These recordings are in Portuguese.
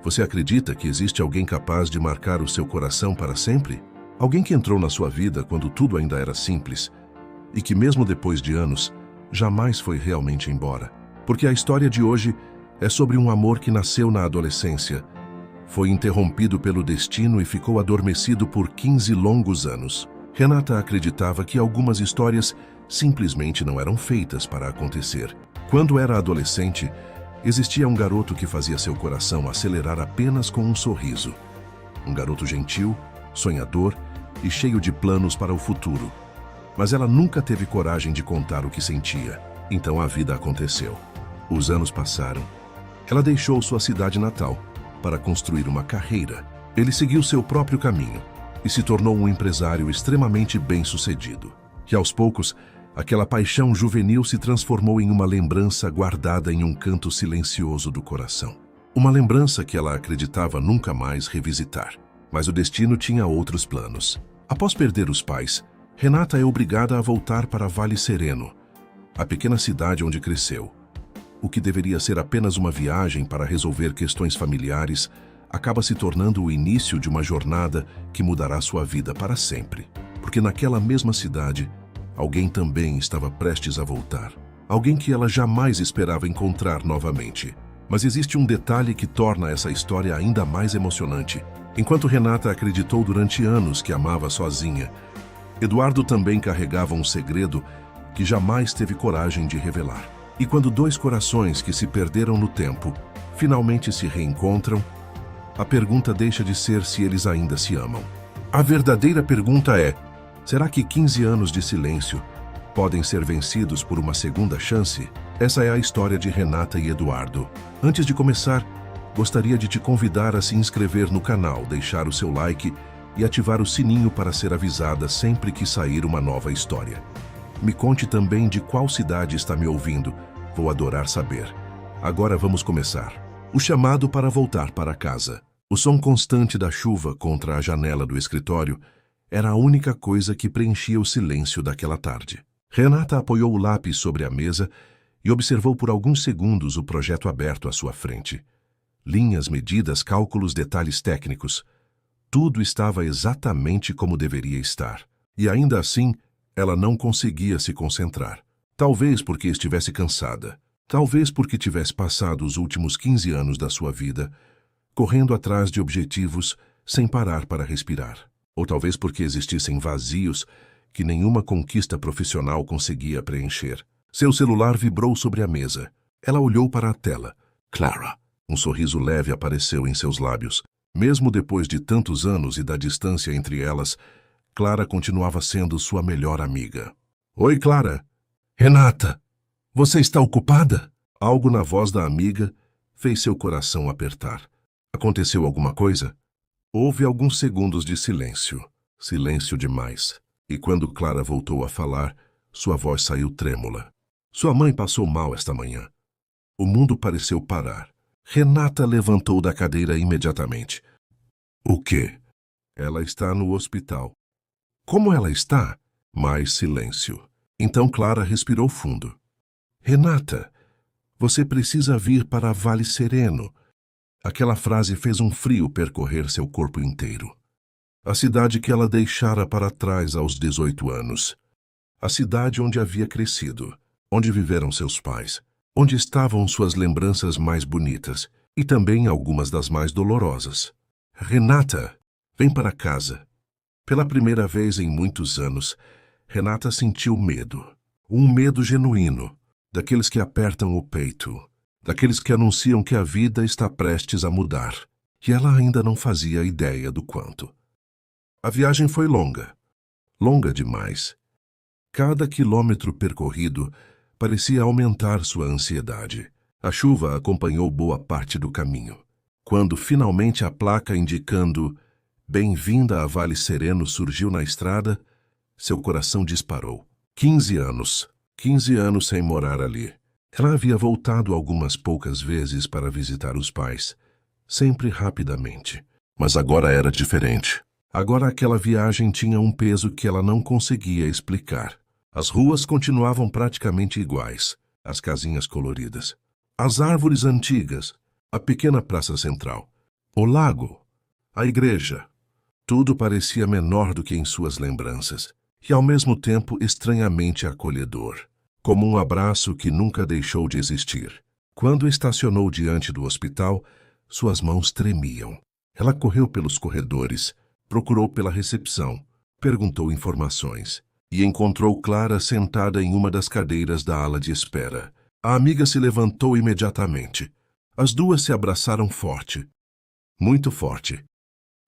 Você acredita que existe alguém capaz de marcar o seu coração para sempre? Alguém que entrou na sua vida quando tudo ainda era simples e que mesmo depois de anos, jamais foi realmente embora. Porque a história de hoje é sobre um amor que nasceu na adolescência, foi interrompido pelo destino e ficou adormecido por 15 longos anos. Renata acreditava que algumas histórias simplesmente não eram feitas para acontecer. Quando era adolescente, existia um garoto que fazia seu coração acelerar apenas com um sorriso. Um garoto gentil, sonhador e cheio de planos para o futuro. Mas ela nunca teve coragem de contar o que sentia. Então a vida aconteceu. Os anos passaram. Ela deixou sua cidade natal para construir uma carreira. Ele seguiu seu próprio caminho e se tornou um empresário extremamente bem-sucedido. E aos poucos, aquela paixão juvenil se transformou em uma lembrança guardada em um canto silencioso do coração. Uma lembrança que ela acreditava nunca mais revisitar. Mas o destino tinha outros planos. Após perder os pais, Renata é obrigada a voltar para Vale Sereno, a pequena cidade onde cresceu. O que deveria ser apenas uma viagem para resolver questões familiares acaba se tornando o início de uma jornada que mudará sua vida para sempre. Porque naquela mesma cidade, alguém também estava prestes a voltar. Alguém que ela jamais esperava encontrar novamente. Mas existe um detalhe que torna essa história ainda mais emocionante. Enquanto Renata acreditou durante anos que amava sozinha, Eduardo também carregava um segredo que jamais teve coragem de revelar. E quando dois corações que se perderam no tempo finalmente se reencontram, a pergunta deixa de ser se eles ainda se amam. A verdadeira pergunta é: será que 15 anos de silêncio podem ser vencidos por uma segunda chance? Essa é a história de Renata e Eduardo. Antes de começar, gostaria de te convidar a se inscrever no canal, deixar o seu like e ativar o sininho para ser avisada sempre que sair uma nova história. Me conte também de qual cidade está me ouvindo. Vou adorar saber. Agora vamos começar. O chamado para voltar para casa. O som constante da chuva contra a janela do escritório era a única coisa que preenchia o silêncio daquela tarde. Renata apoiou o lápis sobre a mesa e observou por alguns segundos o projeto aberto à sua frente. Linhas, medidas, cálculos, detalhes técnicos. Tudo estava exatamente como deveria estar. E ainda assim, ela não conseguia se concentrar. Talvez porque estivesse cansada. Talvez porque tivesse passado os últimos 15 anos da sua vida correndo atrás de objetivos sem parar para respirar. Ou talvez porque existissem vazios que nenhuma conquista profissional conseguia preencher. Seu celular vibrou sobre a mesa. Ela olhou para a tela. Clara. Um sorriso leve apareceu em seus lábios. Mesmo depois de tantos anos e da distância entre elas, Clara continuava sendo sua melhor amiga. Oi, Clara. Renata, você está ocupada? Algo na voz da amiga fez seu coração apertar. Aconteceu alguma coisa? Houve alguns segundos de silêncio. Silêncio demais. E quando Clara voltou a falar, sua voz saiu trêmula. Sua mãe passou mal esta manhã. O mundo pareceu parar. Renata levantou da cadeira imediatamente. O quê? Ela está no hospital. Como ela está? Mais silêncio. Então Clara respirou fundo. Renata, você precisa vir para Vale Sereno. Aquela frase fez um frio percorrer seu corpo inteiro. A cidade que ela deixara para trás aos 18 anos. A cidade onde havia crescido, onde viveram seus pais, onde estavam suas lembranças mais bonitas e também algumas das mais dolorosas. Renata, vem para casa. Pela primeira vez em muitos anos, Renata sentiu medo. Um medo genuíno, daqueles que apertam o peito, daqueles que anunciam que a vida está prestes a mudar. E ela ainda não fazia ideia do quanto. A viagem foi longa. Longa demais. Cada quilômetro percorrido parecia aumentar sua ansiedade. A chuva acompanhou boa parte do caminho. Quando finalmente a placa indicando "Bem-vinda a Vale Sereno" surgiu na estrada, seu coração disparou. 15 anos. 15 anos sem morar ali. Ela havia voltado algumas poucas vezes para visitar os pais, sempre rapidamente. Mas agora era diferente. Agora aquela viagem tinha um peso que ela não conseguia explicar. As ruas continuavam praticamente iguais, as casinhas coloridas, as árvores antigas, a pequena praça central. O lago, a igreja. Tudo parecia menor do que em suas lembranças, e ao mesmo tempo estranhamente acolhedor, como um abraço que nunca deixou de existir. Quando estacionou diante do hospital, suas mãos tremiam. Ela correu pelos corredores, procurou pela recepção, perguntou informações e encontrou Clara sentada em uma das cadeiras da ala de espera. A amiga se levantou imediatamente. As duas se abraçaram forte, muito forte,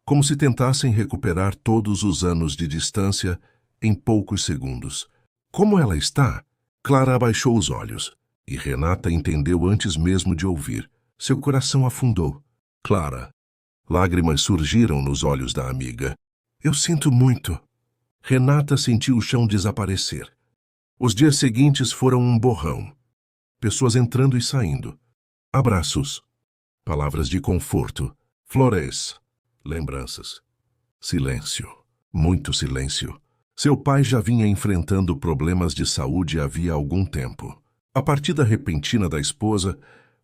como se tentassem recuperar todos os anos de distância em poucos segundos. Como ela está? Clara abaixou os olhos, e Renata entendeu antes mesmo de ouvir. Seu coração afundou. Clara. Lágrimas surgiram nos olhos da amiga. Eu sinto muito. Renata sentiu o chão desaparecer. Os dias seguintes foram um borrão. Pessoas entrando e saindo. Abraços. Palavras de conforto. Flores. Lembranças. Silêncio. Muito silêncio. Seu pai já vinha enfrentando problemas de saúde havia algum tempo. A partida repentina da esposa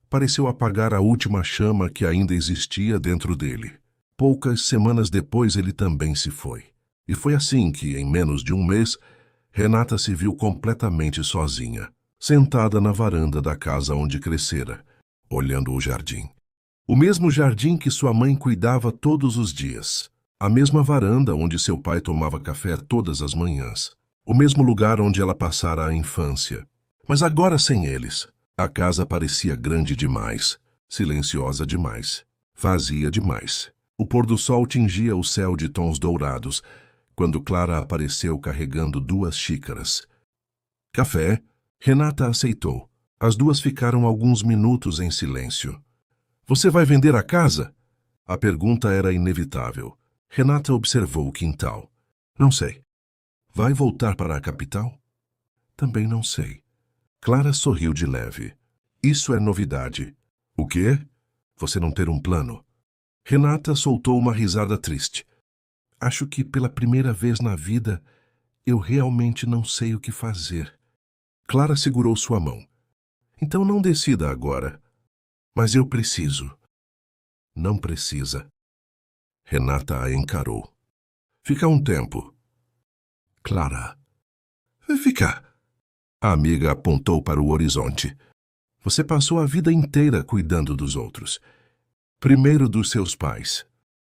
pareceu apagar a última chama que ainda existia dentro dele. Poucas semanas depois ele também se foi. E foi assim que, em menos de um mês, Renata se viu completamente sozinha, sentada na varanda da casa onde crescera, olhando o jardim. O mesmo jardim que sua mãe cuidava todos os dias. A mesma varanda onde seu pai tomava café todas as manhãs. O mesmo lugar onde ela passara a infância. Mas agora sem eles. A casa parecia grande demais, silenciosa demais, vazia demais. O pôr do sol tingia o céu de tons dourados, quando Clara apareceu carregando 2 xícaras. Café? Renata aceitou. As duas ficaram alguns minutos em silêncio. Você vai vender a casa? A pergunta era inevitável. Renata observou o quintal. Não sei. Vai voltar para a capital? Também não sei. Clara sorriu de leve. Isso é novidade. O quê? Você não ter um plano? Renata soltou uma risada triste. Acho que pela primeira vez na vida eu realmente não sei o que fazer. Clara segurou sua mão. Então não decida agora. Mas eu preciso. Não precisa. Renata a encarou. Fica um tempo. Clara. Fica. A amiga apontou para o horizonte. Você passou a vida inteira cuidando dos outros. Primeiro dos seus pais.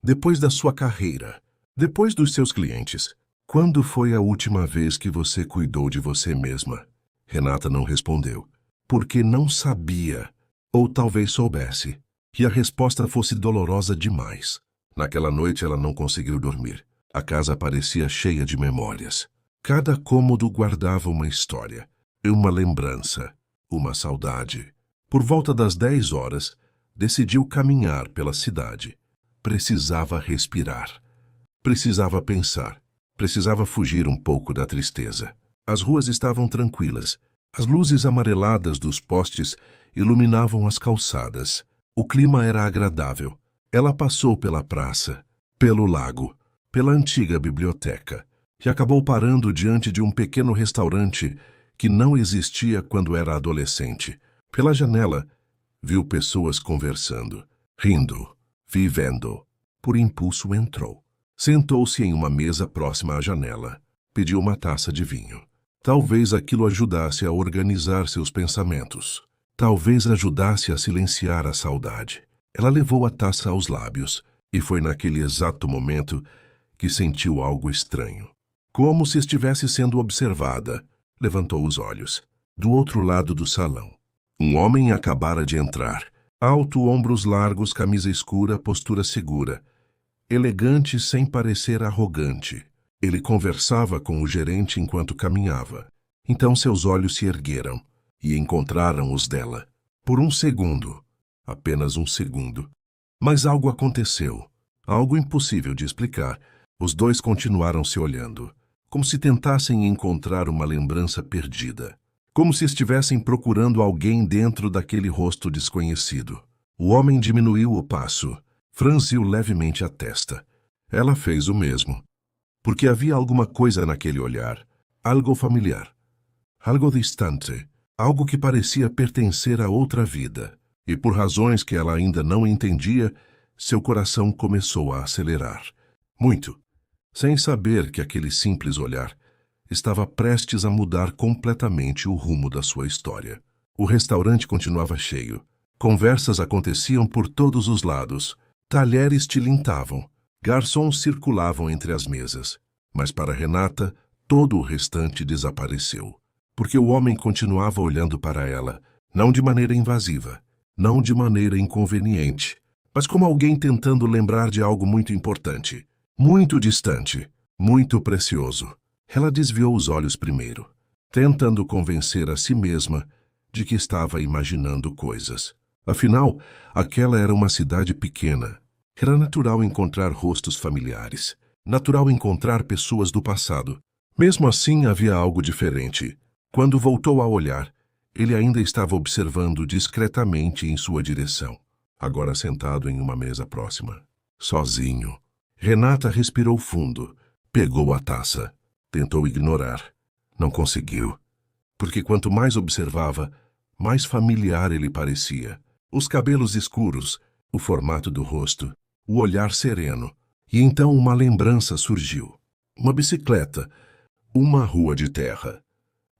Depois da sua carreira. Depois dos seus clientes. Quando foi a última vez que você cuidou de você mesma? Renata não respondeu. Porque não sabia. Ou talvez soubesse. E a resposta fosse dolorosa demais. Naquela noite ela não conseguiu dormir. A casa parecia cheia de memórias. Cada cômodo guardava uma história, uma lembrança, uma saudade. Por volta das 10 horas, decidiu caminhar pela cidade. Precisava respirar. Precisava pensar. Precisava fugir um pouco da tristeza. As ruas estavam tranquilas. As luzes amareladas dos postes iluminavam as calçadas. O clima era agradável. Ela passou pela praça, pelo lago, pela antiga biblioteca e acabou parando diante de um pequeno restaurante que não existia quando era adolescente. Pela janela, viu pessoas conversando, rindo, vivendo. Por impulso entrou. Sentou-se em uma mesa próxima à janela. Pediu uma taça de vinho. Talvez aquilo ajudasse a organizar seus pensamentos. Talvez ajudasse a silenciar a saudade. Ela levou a taça aos lábios, e foi naquele exato momento que sentiu algo estranho. Como se estivesse sendo observada, levantou os olhos. Do outro lado do salão, um homem acabara de entrar. Alto, ombros largos, camisa escura, postura segura. Elegante sem parecer arrogante. Ele conversava com o gerente enquanto caminhava. Então seus olhos se ergueram e encontraram os dela. Por um segundo, apenas um segundo. Mas algo aconteceu. Algo impossível de explicar. Os dois continuaram se olhando, como se tentassem encontrar uma lembrança perdida. Como se estivessem procurando alguém dentro daquele rosto desconhecido. O homem diminuiu o passo, franziu levemente a testa. Ela fez o mesmo. Porque havia alguma coisa naquele olhar, algo familiar, algo distante, algo que parecia pertencer a outra vida, e por razões que ela ainda não entendia, Seu coração começou a acelerar. Muito, sem saber que aquele simples olhar estava prestes a mudar completamente o rumo da sua história. O restaurante continuava cheio. Conversas aconteciam por todos os lados. Talheres tilintavam. Garçons circulavam entre as mesas. Mas para Renata, todo o restante desapareceu. Porque o homem continuava olhando para ela, não de maneira invasiva, não de maneira inconveniente, mas como alguém tentando lembrar de algo muito importante, muito distante, muito precioso. Ela desviou os olhos primeiro, tentando convencer a si mesma de que estava imaginando coisas. Afinal, aquela era uma cidade pequena. Era natural encontrar rostos familiares, natural encontrar pessoas do passado. Mesmo assim, havia algo diferente. Quando voltou a olhar, ele ainda estava observando discretamente em sua direção, agora sentado em uma mesa próxima, sozinho. Renata respirou fundo, pegou a taça, tentou ignorar. Não conseguiu, porque quanto mais observava, mais familiar ele parecia. Os cabelos escuros, o formato do rosto, o olhar sereno. E então uma lembrança surgiu. Uma bicicleta, uma rua de terra,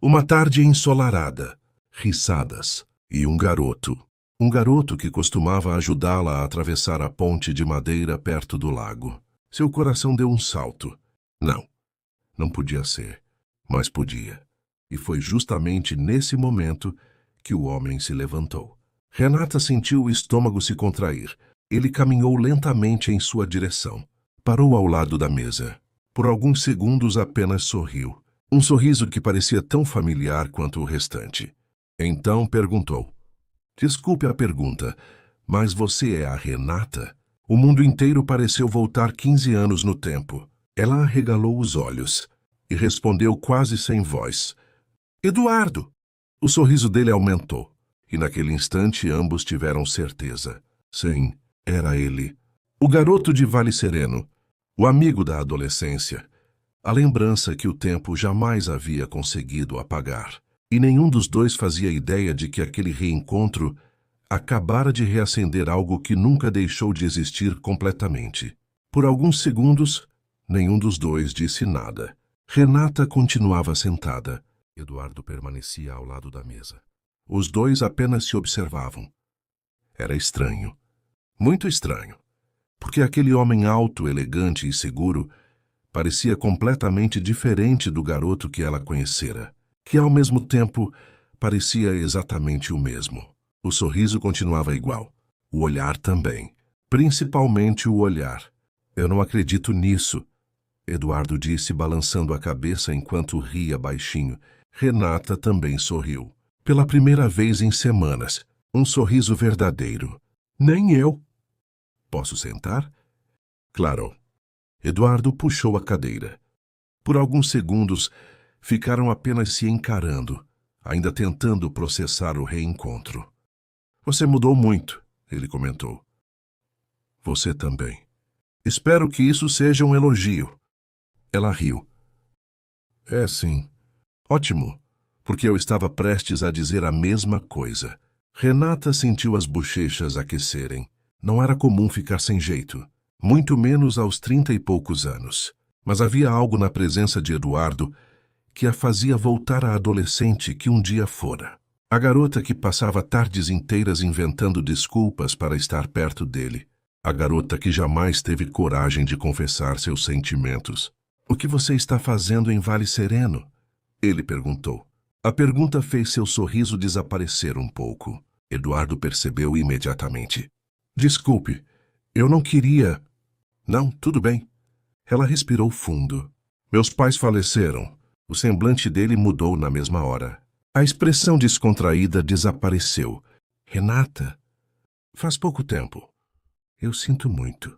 uma tarde ensolarada, risadas e um garoto. Um garoto que costumava ajudá-la a atravessar a ponte de madeira perto do lago. Seu coração deu um salto. Não podia ser, mas podia. E foi justamente nesse momento que o homem se levantou. Renata sentiu o estômago se contrair. Ele caminhou lentamente em sua direção. Parou ao lado da mesa. Por alguns segundos apenas sorriu. Um sorriso que parecia tão familiar quanto o restante. Então perguntou: "Desculpe a pergunta, mas você é a Renata?" O mundo inteiro pareceu voltar 15 anos no tempo. Ela arregalou os olhos e respondeu quase sem voz: "Eduardo!" O sorriso dele aumentou, e naquele instante ambos tiveram certeza. Sim, era ele. O garoto de Vale Sereno, o amigo da adolescência, a lembrança que o tempo jamais havia conseguido apagar. E nenhum dos dois fazia ideia de que aquele reencontro acabara de reacender algo que nunca deixou de existir completamente. Por alguns segundos, nenhum dos dois disse nada. Renata continuava sentada. Eduardo permanecia ao lado da mesa. Os dois apenas se observavam. Era estranho. Muito estranho. Porque aquele homem alto, elegante e seguro parecia completamente diferente do garoto que ela conhecera, que ao mesmo tempo parecia exatamente o mesmo. O sorriso continuava igual. O olhar também. Principalmente o olhar. "Eu não acredito nisso", Eduardo disse, balançando a cabeça enquanto ria baixinho. Renata também sorriu. Pela primeira vez em semanas. Um sorriso verdadeiro. "Nem eu." "Posso sentar?" "Claro." Eduardo puxou a cadeira. Por alguns segundos, ficaram apenas se encarando, ainda tentando processar o reencontro. "Você mudou muito", ele comentou. "Você também." "Espero que isso seja um elogio." Ela riu. "É sim." "Ótimo, porque eu estava prestes a dizer a mesma coisa." Renata sentiu as bochechas aquecerem. Não era comum ficar sem jeito, muito menos aos 30 e poucos anos. Mas havia algo na presença de Eduardo que a fazia voltar à adolescente que um dia fora. A garota que passava tardes inteiras inventando desculpas para estar perto dele. A garota que jamais teve coragem de confessar seus sentimentos. "O que você está fazendo em Vale Sereno?" ele perguntou. A pergunta fez seu sorriso desaparecer um pouco. Eduardo percebeu imediatamente. "Desculpe, eu não queria..." "Não, tudo bem." Ela respirou fundo. "Meus pais faleceram." O semblante dele mudou na mesma hora. A expressão descontraída desapareceu. "Renata, faz pouco tempo." "Eu sinto muito."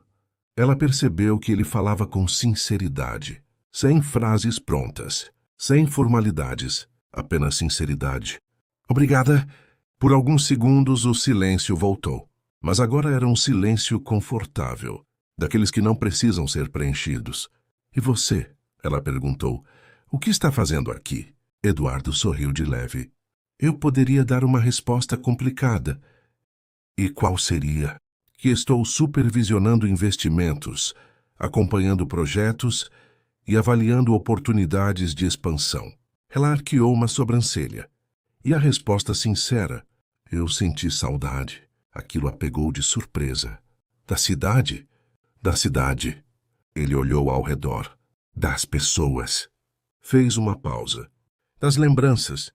Ela percebeu que ele falava com sinceridade, sem frases prontas, sem formalidades, apenas sinceridade. "Obrigada." Por alguns segundos o silêncio voltou, mas agora era um silêncio confortável, daqueles que não precisam ser preenchidos. "E você?" ela perguntou. "O que está fazendo aqui?" Eduardo sorriu de leve. "Eu poderia dar uma resposta complicada." "E qual seria?" que estou supervisionando investimentos, acompanhando projetos e avaliando oportunidades de expansão. Ela arqueou uma sobrancelha. E a resposta sincera: eu senti saudade. Aquilo a pegou de surpresa. Da cidade? Da cidade. Ele olhou ao redor. Das pessoas. Fez uma pausa. Das lembranças.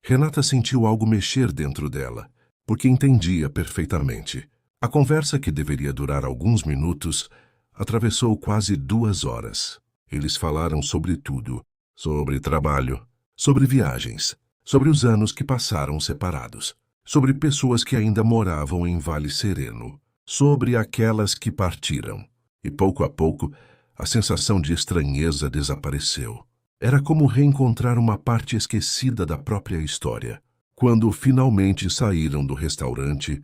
Renata sentiu algo mexer dentro dela, porque entendia perfeitamente. A conversa, que deveria durar alguns minutos, atravessou quase 2 horas. Eles falaram sobre tudo. Sobre trabalho, sobre viagens, sobre os anos que passaram separados, sobre pessoas que ainda moravam em Vale Sereno, sobre aquelas que partiram. E pouco a pouco, a sensação de estranheza desapareceu. Era como reencontrar uma parte esquecida da própria história. Quando finalmente saíram do restaurante,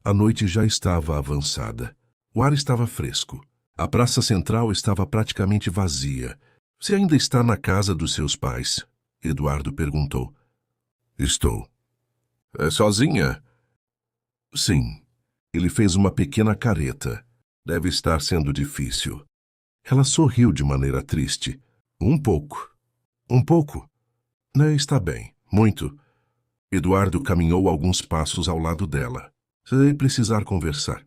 a noite já estava avançada. O ar estava fresco. A praça central estava praticamente vazia. Você ainda está na casa dos seus pais? Eduardo perguntou. Estou. É sozinha? Sim. Ele fez uma pequena careta. Deve estar sendo difícil. Ela sorriu de maneira triste. Um pouco. Um pouco? Não, está bem. Muito. Eduardo caminhou alguns passos ao lado dela. Sem precisar conversar.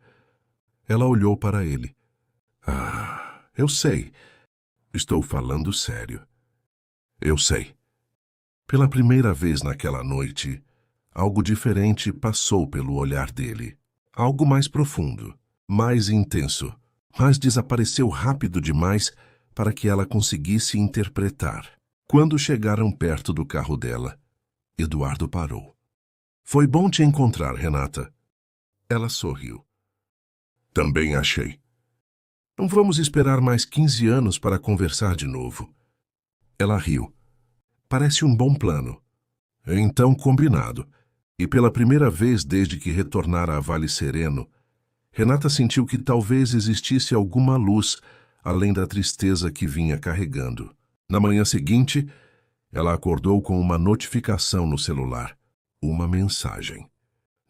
Ela olhou para ele. Ah, eu sei. Estou falando sério. Eu sei. Pela primeira vez naquela noite, algo diferente passou pelo olhar dele. Algo mais profundo, mais intenso, mas desapareceu rápido demais para que ela conseguisse interpretar. Quando chegaram perto do carro dela, Eduardo parou. Foi bom te encontrar, Renata. Ela sorriu. Também achei. Não vamos esperar mais 15 anos para conversar de novo. Ela riu. Parece um bom plano. Então, combinado. E pela primeira vez desde que retornara a Vale Sereno, Renata sentiu que talvez existisse alguma luz além da tristeza que vinha carregando. Na manhã seguinte, ela acordou com uma notificação no celular. Uma mensagem.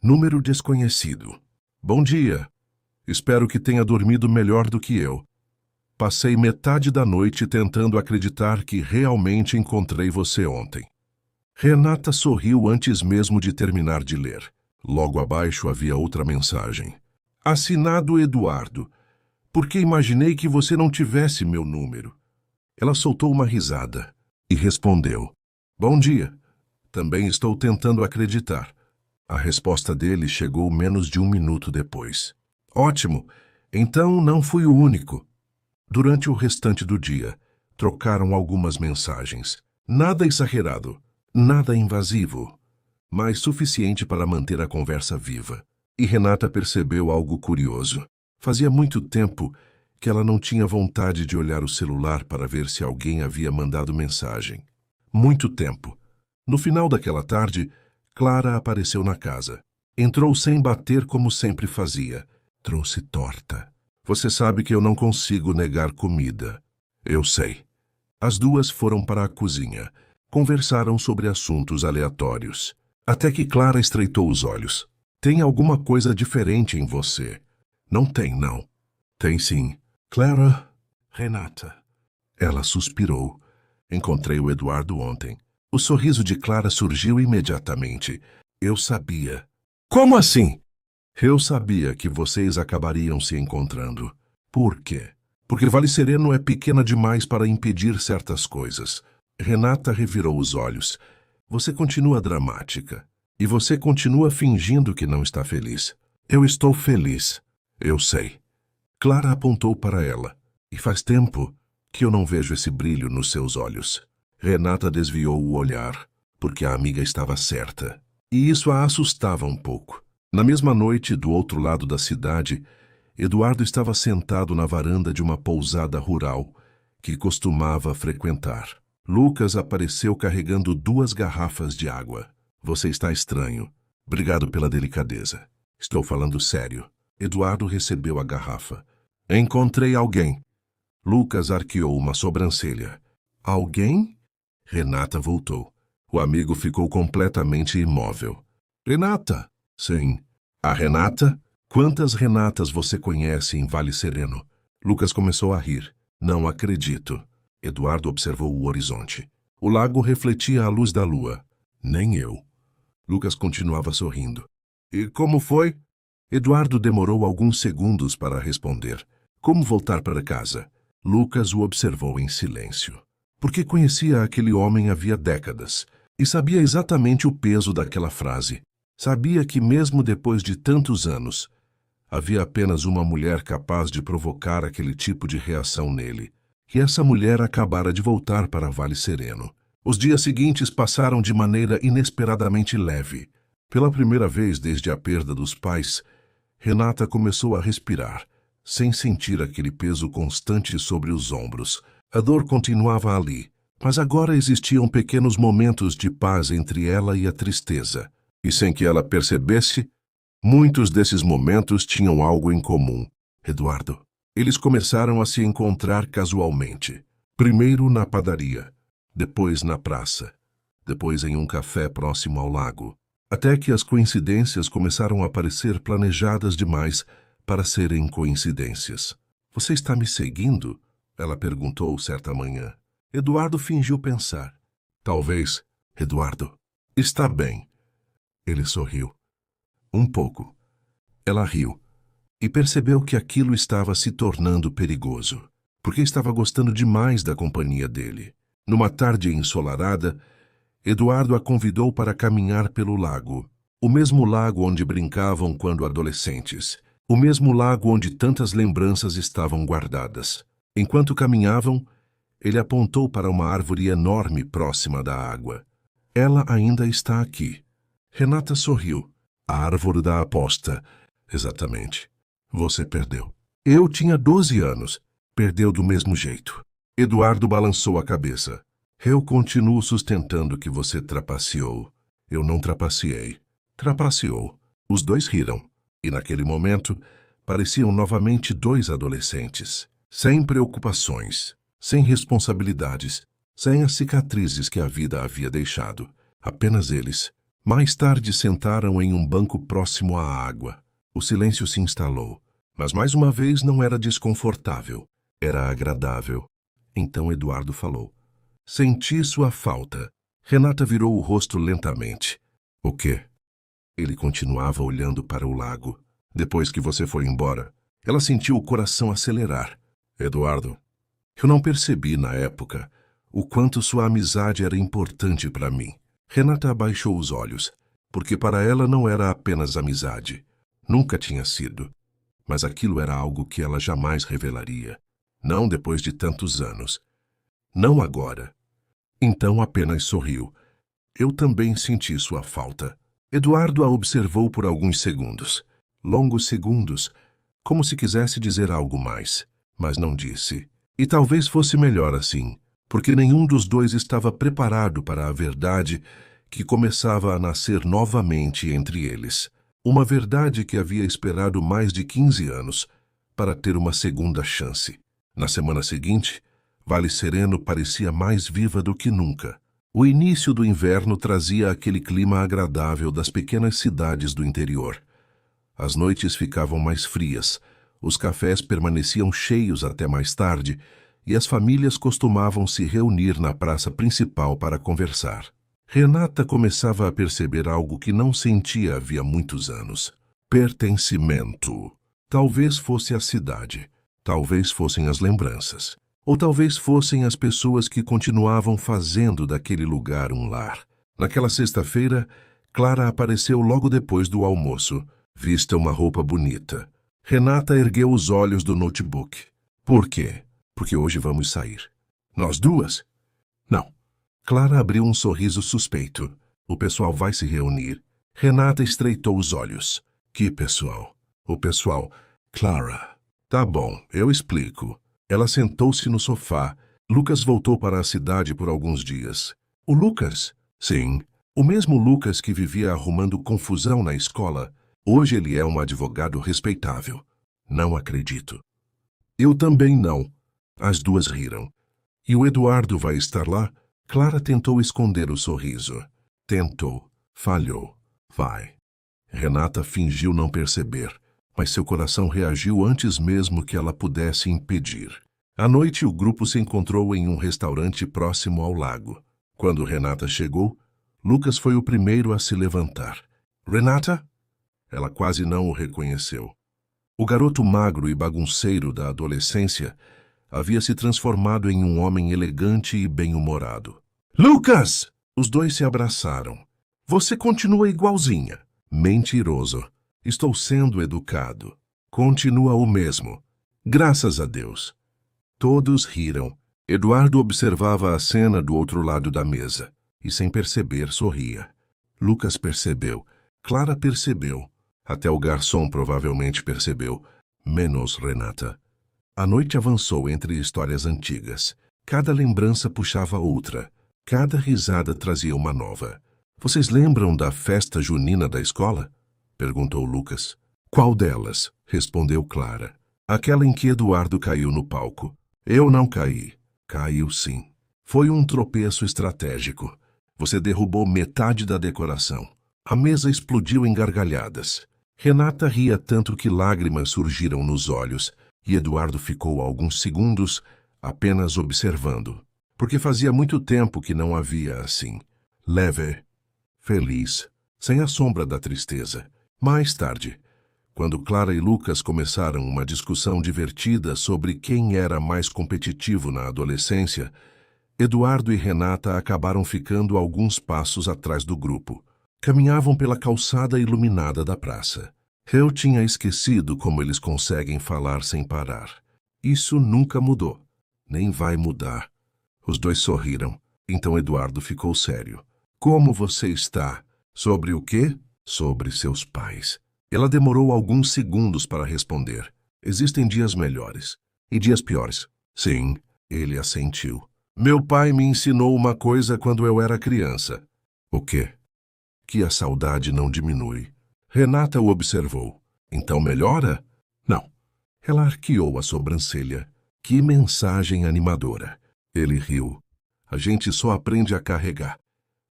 Número desconhecido. Bom dia. Espero que tenha dormido melhor do que eu. Passei metade da noite tentando acreditar que realmente encontrei você ontem. Renata sorriu antes mesmo de terminar de ler. Logo abaixo havia outra mensagem. Assinado Eduardo. Porque imaginei que você não tivesse meu número. Ela soltou uma risada e respondeu. Bom dia. Também estou tentando acreditar. A resposta dele chegou menos de 1 minuto depois. Ótimo. Então não fui o único. Durante o restante do dia, trocaram algumas mensagens. Nada exagerado, nada invasivo, mas suficiente para manter a conversa viva. E Renata percebeu algo curioso. Fazia muito tempo que ela não tinha vontade de olhar o celular para ver se alguém havia mandado mensagem. Muito tempo. No final daquela tarde, Clara apareceu na casa. Entrou sem bater como sempre fazia. Trouxe torta. Você sabe que eu não consigo negar comida. Eu sei. As duas foram para a cozinha. Conversaram sobre assuntos aleatórios. Até que Clara estreitou os olhos. Tem alguma coisa diferente em você. Não tem, não. Tem sim. Clara, Renata. Ela suspirou. Encontrei o Eduardo ontem. O sorriso de Clara surgiu imediatamente. Eu sabia. Como assim? Eu sabia que vocês acabariam se encontrando. Por quê? Porque Vale Sereno é pequena demais para impedir certas coisas. Renata revirou os olhos. Você continua dramática. E você continua fingindo que não está feliz. Eu estou feliz. Eu sei. Clara apontou para ela. E faz tempo que eu não vejo esse brilho nos seus olhos. Renata desviou o olhar, porque a amiga estava certa. E isso a assustava um pouco. Na mesma noite, do outro lado da cidade, Eduardo estava sentado na varanda de uma pousada rural que costumava frequentar. Lucas apareceu carregando 2 garrafas de água. Você está estranho. Obrigado pela delicadeza. Estou falando sério. Eduardo recebeu a garrafa. Encontrei alguém. Lucas arqueou uma sobrancelha. Alguém? Renata voltou. O amigo ficou completamente imóvel. Renata? Sim. A Renata? Quantas Renatas você conhece em Vale Sereno? Lucas começou a rir. Não acredito. Eduardo observou o horizonte. O lago refletia a luz da lua. Nem eu. Lucas continuava sorrindo. E como foi? Eduardo demorou alguns segundos para responder. Como voltar para casa? Lucas o observou em silêncio. Porque conhecia aquele homem havia décadas e sabia exatamente o peso daquela frase. Sabia que mesmo depois de tantos anos, havia apenas uma mulher capaz de provocar aquele tipo de reação nele. E essa mulher acabara de voltar para Vale Sereno. Os dias seguintes passaram de maneira inesperadamente leve. Pela primeira vez desde a perda dos pais, Renata começou a respirar, sem sentir aquele peso constante sobre os ombros. A dor continuava ali, mas agora existiam pequenos momentos de paz entre ela e a tristeza. E sem que ela percebesse, muitos desses momentos tinham algo em comum. Eduardo. Eles começaram a se encontrar casualmente. Primeiro na padaria, depois na praça, depois em um café próximo ao lago. Até que as coincidências começaram a parecer planejadas demais para serem coincidências. Você está me seguindo? Ela perguntou certa manhã. Eduardo fingiu pensar. Talvez, Eduardo. Está bem. Ele sorriu. Um pouco. Ela riu. E percebeu que aquilo estava se tornando perigoso, porque estava gostando demais da companhia dele. Numa tarde ensolarada, Eduardo a convidou para caminhar pelo lago, o mesmo lago onde brincavam quando adolescentes, o mesmo lago onde tantas lembranças estavam guardadas. Enquanto caminhavam, ele apontou para uma árvore enorme próxima da água. Ela ainda está aqui. Renata sorriu. A árvore da aposta. Exatamente. Você perdeu. Eu tinha 12 anos. Perdeu do mesmo jeito. Eduardo balançou a cabeça. Eu continuo sustentando que você trapaceou. Eu não trapaceei. Trapaceou. Os dois riram. E naquele momento, pareciam novamente dois adolescentes. Sem preocupações, sem responsabilidades, sem as cicatrizes que a vida havia deixado. Apenas eles. Mais tarde sentaram em um banco próximo à água. O silêncio se instalou. Mas mais uma vez não era desconfortável. Era agradável. Então Eduardo falou. Senti sua falta. Renata virou o rosto lentamente. O quê? Ele continuava olhando para o lago. Depois que você foi embora, ela sentiu o coração acelerar. Eduardo, eu não percebi na época o quanto sua amizade era importante para mim. Renata abaixou os olhos, porque para ela não era apenas amizade. Nunca tinha sido. Mas aquilo era algo que ela jamais revelaria. Não depois de tantos anos. Não agora. Então apenas sorriu. Eu também senti sua falta. Eduardo a observou por alguns segundos. Longos segundos, como se quisesse dizer algo mais. Mas não disse. E talvez fosse melhor assim, porque nenhum dos dois estava preparado para a verdade que começava a nascer novamente entre eles. Uma verdade que havia esperado mais de 15 anos para ter uma segunda chance. Na semana seguinte, Vale Sereno parecia mais viva do que nunca. O início do inverno trazia aquele clima agradável das pequenas cidades do interior. As noites ficavam mais frias, os cafés permaneciam cheios até mais tarde e as famílias costumavam se reunir na praça principal para conversar. Renata começava a perceber algo que não sentia havia muitos anos. Pertencimento. Talvez fosse a cidade, talvez fossem as lembranças, ou talvez fossem as pessoas que continuavam fazendo daquele lugar um lar. Naquela sexta-feira, Clara apareceu logo depois do almoço, vista uma roupa bonita. Renata ergueu os olhos do notebook. Por quê? Porque hoje vamos sair. Nós duas? Não. Clara abriu um sorriso suspeito. O pessoal vai se reunir. Renata estreitou os olhos. Que pessoal? O pessoal. Clara. Tá bom, eu explico. Ela sentou-se no sofá. Lucas voltou para a cidade por alguns dias. O Lucas? Sim. O mesmo Lucas que vivia arrumando confusão na escola. Hoje ele é um advogado respeitável. Não acredito. Eu também não. As duas riram. E o Eduardo vai estar lá? Clara tentou esconder o sorriso. Tentou. Falhou. Vai. Renata fingiu não perceber. mas seu coração reagiu antes mesmo que ela pudesse impedir. À noite, o grupo se encontrou em um restaurante próximo ao lago. Quando Renata chegou, Lucas foi o primeiro a se levantar. Renata? Ela quase não o reconheceu. O garoto magro e bagunceiro da adolescência havia se transformado em um homem elegante e bem-humorado. Lucas! Os dois se abraçaram. Você continua igualzinha. Mentiroso. Estou sendo educado. Continua o mesmo. Graças a Deus. Todos riram. Eduardo observava a cena do outro lado da mesa e, sem perceber, sorria. Lucas percebeu. Clara percebeu. Até o garçom provavelmente percebeu. Menos Renata. A noite avançou entre histórias antigas. Cada lembrança puxava outra. Cada risada trazia uma nova. Vocês lembram da festa junina da escola? Perguntou Lucas. Qual delas? Respondeu Clara. Aquela em que Eduardo caiu no palco. Eu não caí. Caiu sim. Foi um tropeço estratégico. Você derrubou metade da decoração. A mesa explodiu em gargalhadas. Renata ria tanto que lágrimas surgiram nos olhos e Eduardo ficou alguns segundos apenas observando, porque fazia muito tempo que não havia assim. Leve, feliz, sem a sombra da tristeza. Mais tarde, quando Clara e Lucas começaram uma discussão divertida sobre quem era mais competitivo na adolescência, Eduardo e Renata acabaram ficando alguns passos atrás do grupo. Caminhavam pela calçada iluminada da praça. Eu tinha esquecido como eles conseguem falar sem parar. Isso nunca mudou. Nem vai mudar. Os dois sorriram. Então Eduardo ficou sério. Como você está? Sobre o quê? Sobre seus pais. Ela demorou alguns segundos para responder. Existem dias melhores. E dias piores. Sim, ele assentiu. Meu pai me ensinou uma coisa quando eu era criança. O quê? Que a saudade não diminui. Renata o observou. Então melhora? Não. Ela arqueou a sobrancelha. Que mensagem animadora. Ele riu. A gente só aprende a carregar.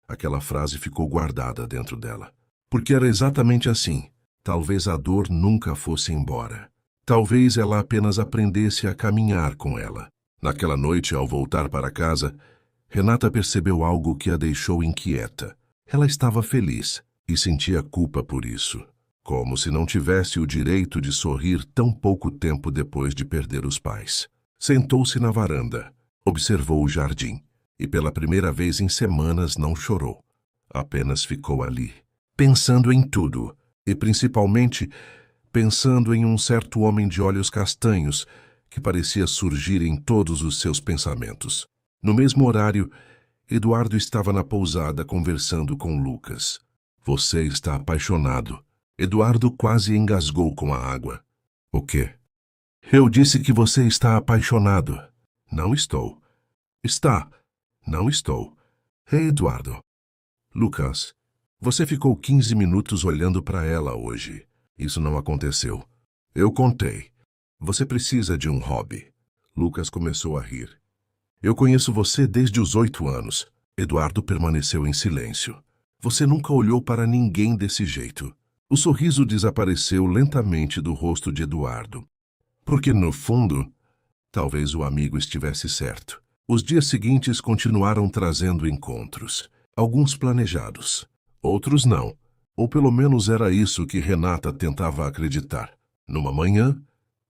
Aquela frase ficou guardada dentro dela. Porque era exatamente assim. Talvez a dor nunca fosse embora. Talvez ela apenas aprendesse a caminhar com ela. Naquela noite, ao voltar para casa, Renata percebeu algo que a deixou inquieta. Ela estava feliz e sentia culpa por isso, como se não tivesse o direito de sorrir tão pouco tempo depois de perder os pais. Sentou-se na varanda, observou o jardim e pela primeira vez em semanas não chorou. Apenas ficou ali, pensando em tudo e principalmente pensando em um certo homem de olhos castanhos que parecia surgir em todos os seus pensamentos. No mesmo horário, Eduardo estava na pousada conversando com Lucas. Você está apaixonado. Eduardo quase engasgou com a água. O quê? Eu disse que você está apaixonado. Não estou. Está. Não estou. Ei, Eduardo. Lucas, você ficou 15 minutos olhando para ela hoje. Isso não aconteceu. Eu contei. Você precisa de um hobby. Lucas começou a rir. Eu conheço você desde os 8 anos. Eduardo permaneceu em silêncio. Você nunca olhou para ninguém desse jeito. O sorriso desapareceu lentamente do rosto de Eduardo. Porque, no fundo, talvez o amigo estivesse certo. Os dias seguintes continuaram trazendo encontros. Alguns planejados. Outros não. Ou pelo menos era isso que Renata tentava acreditar. Numa manhã,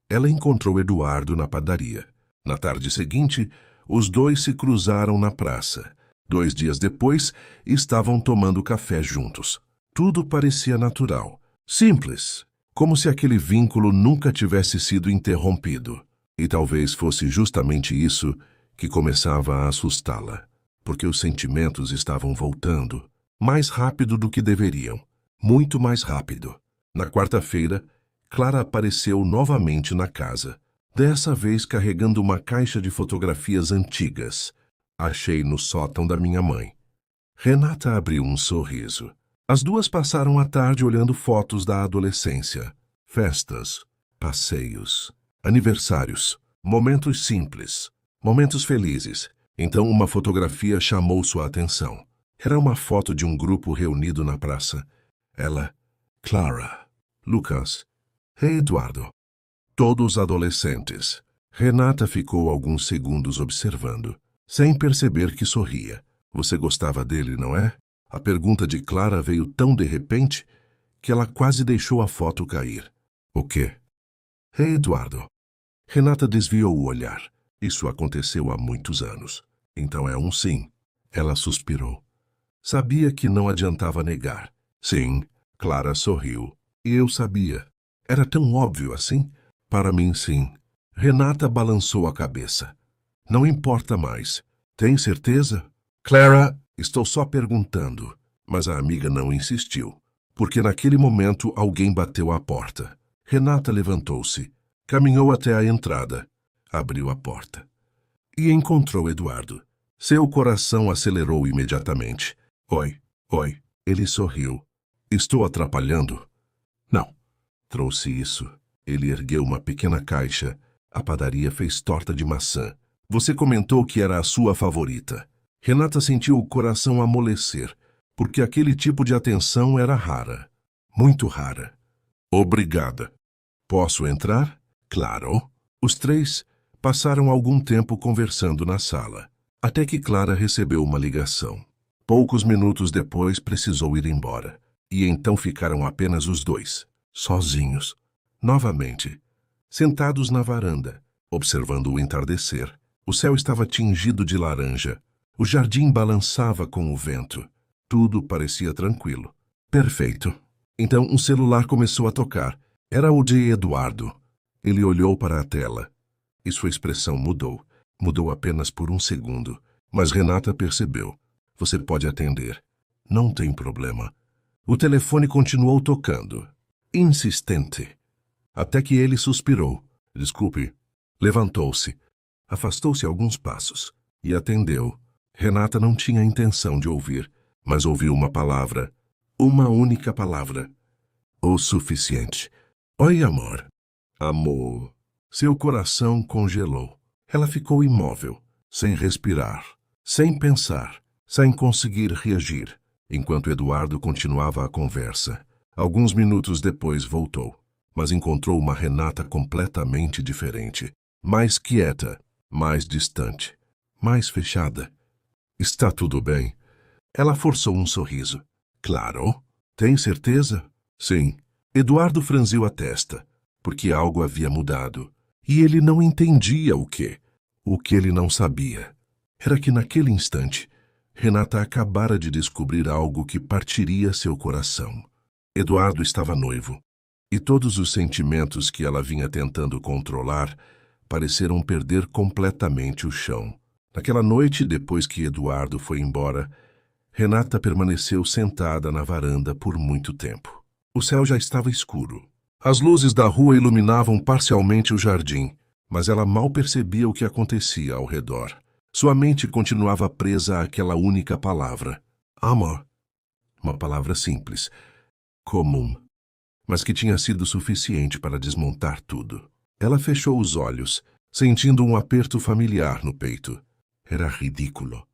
ela encontrou Eduardo na padaria. Na tarde seguinte, os dois se cruzaram na praça. 2 dias depois, estavam tomando café juntos. Tudo parecia natural, simples, como se aquele vínculo nunca tivesse sido interrompido. E talvez fosse justamente isso que começava a assustá-la, porque os sentimentos estavam voltando, mais rápido do que deveriam, muito mais rápido. Na quarta-feira, Clara apareceu novamente na casa, dessa vez carregando uma caixa de fotografias antigas. Achei no sótão da minha mãe. Renata abriu um sorriso. As duas passaram a tarde olhando fotos da adolescência. Festas, passeios, aniversários, momentos simples, momentos felizes. Então uma fotografia chamou sua atenção. Era uma foto de um grupo reunido na praça. Ela, Clara, Lucas. Hey, Eduardo. Todos adolescentes. Renata ficou alguns segundos observando, sem perceber que sorria. Você gostava dele, não é? A pergunta de Clara veio tão de repente que ela quase deixou a foto cair. O quê? Hey, Eduardo. Renata desviou o olhar. Isso aconteceu há muitos anos. Então é um sim. Ela suspirou. Sabia que não adiantava negar. Sim, Clara sorriu. E eu sabia. Era tão óbvio assim? Para mim, sim. Renata balançou a cabeça. Não importa mais. Tem certeza? Clara, estou só perguntando. Mas a amiga não insistiu. Porque naquele momento alguém bateu à porta. Renata levantou-se. Caminhou até a entrada. Abriu a porta. E encontrou Eduardo. Seu coração acelerou imediatamente. Oi, oi. Ele sorriu. Estou atrapalhando? Não. Trouxe isso. Ele ergueu uma pequena caixa. A padaria fez torta de maçã. Você comentou que era a sua favorita. Renata sentiu o coração amolecer, porque aquele tipo de atenção era rara. Muito rara. Obrigada. Posso entrar? Claro. Os três passaram algum tempo conversando na sala, até que Clara recebeu uma ligação. Poucos minutos depois precisou ir embora, e então ficaram apenas os dois, sozinhos. Novamente, sentados na varanda, observando o entardecer. O céu estava tingido de laranja. O jardim balançava com o vento. Tudo parecia tranquilo. Perfeito. Então um celular começou a tocar. Era o de Eduardo. Ele olhou para a tela. E sua expressão mudou. Mudou apenas por um segundo. Mas Renata percebeu. Você pode atender. Não tem problema. O telefone continuou tocando. Insistente. Até que ele suspirou. Desculpe. Levantou-se. Afastou-se alguns passos. E atendeu. Renata não tinha intenção de ouvir, mas ouviu uma palavra. Uma única palavra. O suficiente. Oi, amor. Amor. Seu coração congelou. Ela ficou imóvel, sem respirar, sem pensar, sem conseguir reagir, enquanto Eduardo continuava a conversa. Alguns minutos depois voltou, mas encontrou uma Renata completamente diferente, mais quieta, mais distante, mais fechada. Está tudo bem? Ela forçou um sorriso. Claro. Tem certeza? Sim. Eduardo franziu a testa, porque algo havia mudado. E ele não entendia o quê. O que ele não sabia era que naquele instante, Renata acabara de descobrir algo que partiria seu coração. Eduardo estava noivo, e todos os sentimentos que ela vinha tentando controlar pareceram perder completamente o chão. Naquela noite, depois que Eduardo foi embora, Renata permaneceu sentada na varanda por muito tempo. O céu já estava escuro. As luzes da rua iluminavam parcialmente o jardim, mas ela mal percebia o que acontecia ao redor. Sua mente continuava presa àquela única palavra. Amor. Uma palavra simples, comum, mas que tinha sido suficiente para desmontar tudo. Ela fechou os olhos, sentindo um aperto familiar no peito. Era ridículo.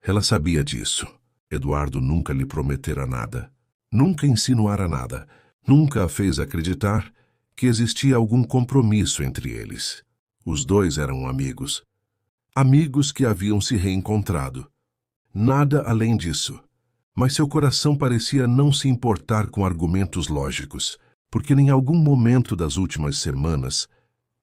Ela sabia disso. Eduardo nunca lhe prometera nada. Nunca insinuara nada. Nunca a fez acreditar que existia algum compromisso entre eles. Os dois eram amigos. Amigos que haviam se reencontrado. Nada além disso. Mas seu coração parecia não se importar com argumentos lógicos, porque em algum momento das últimas semanas,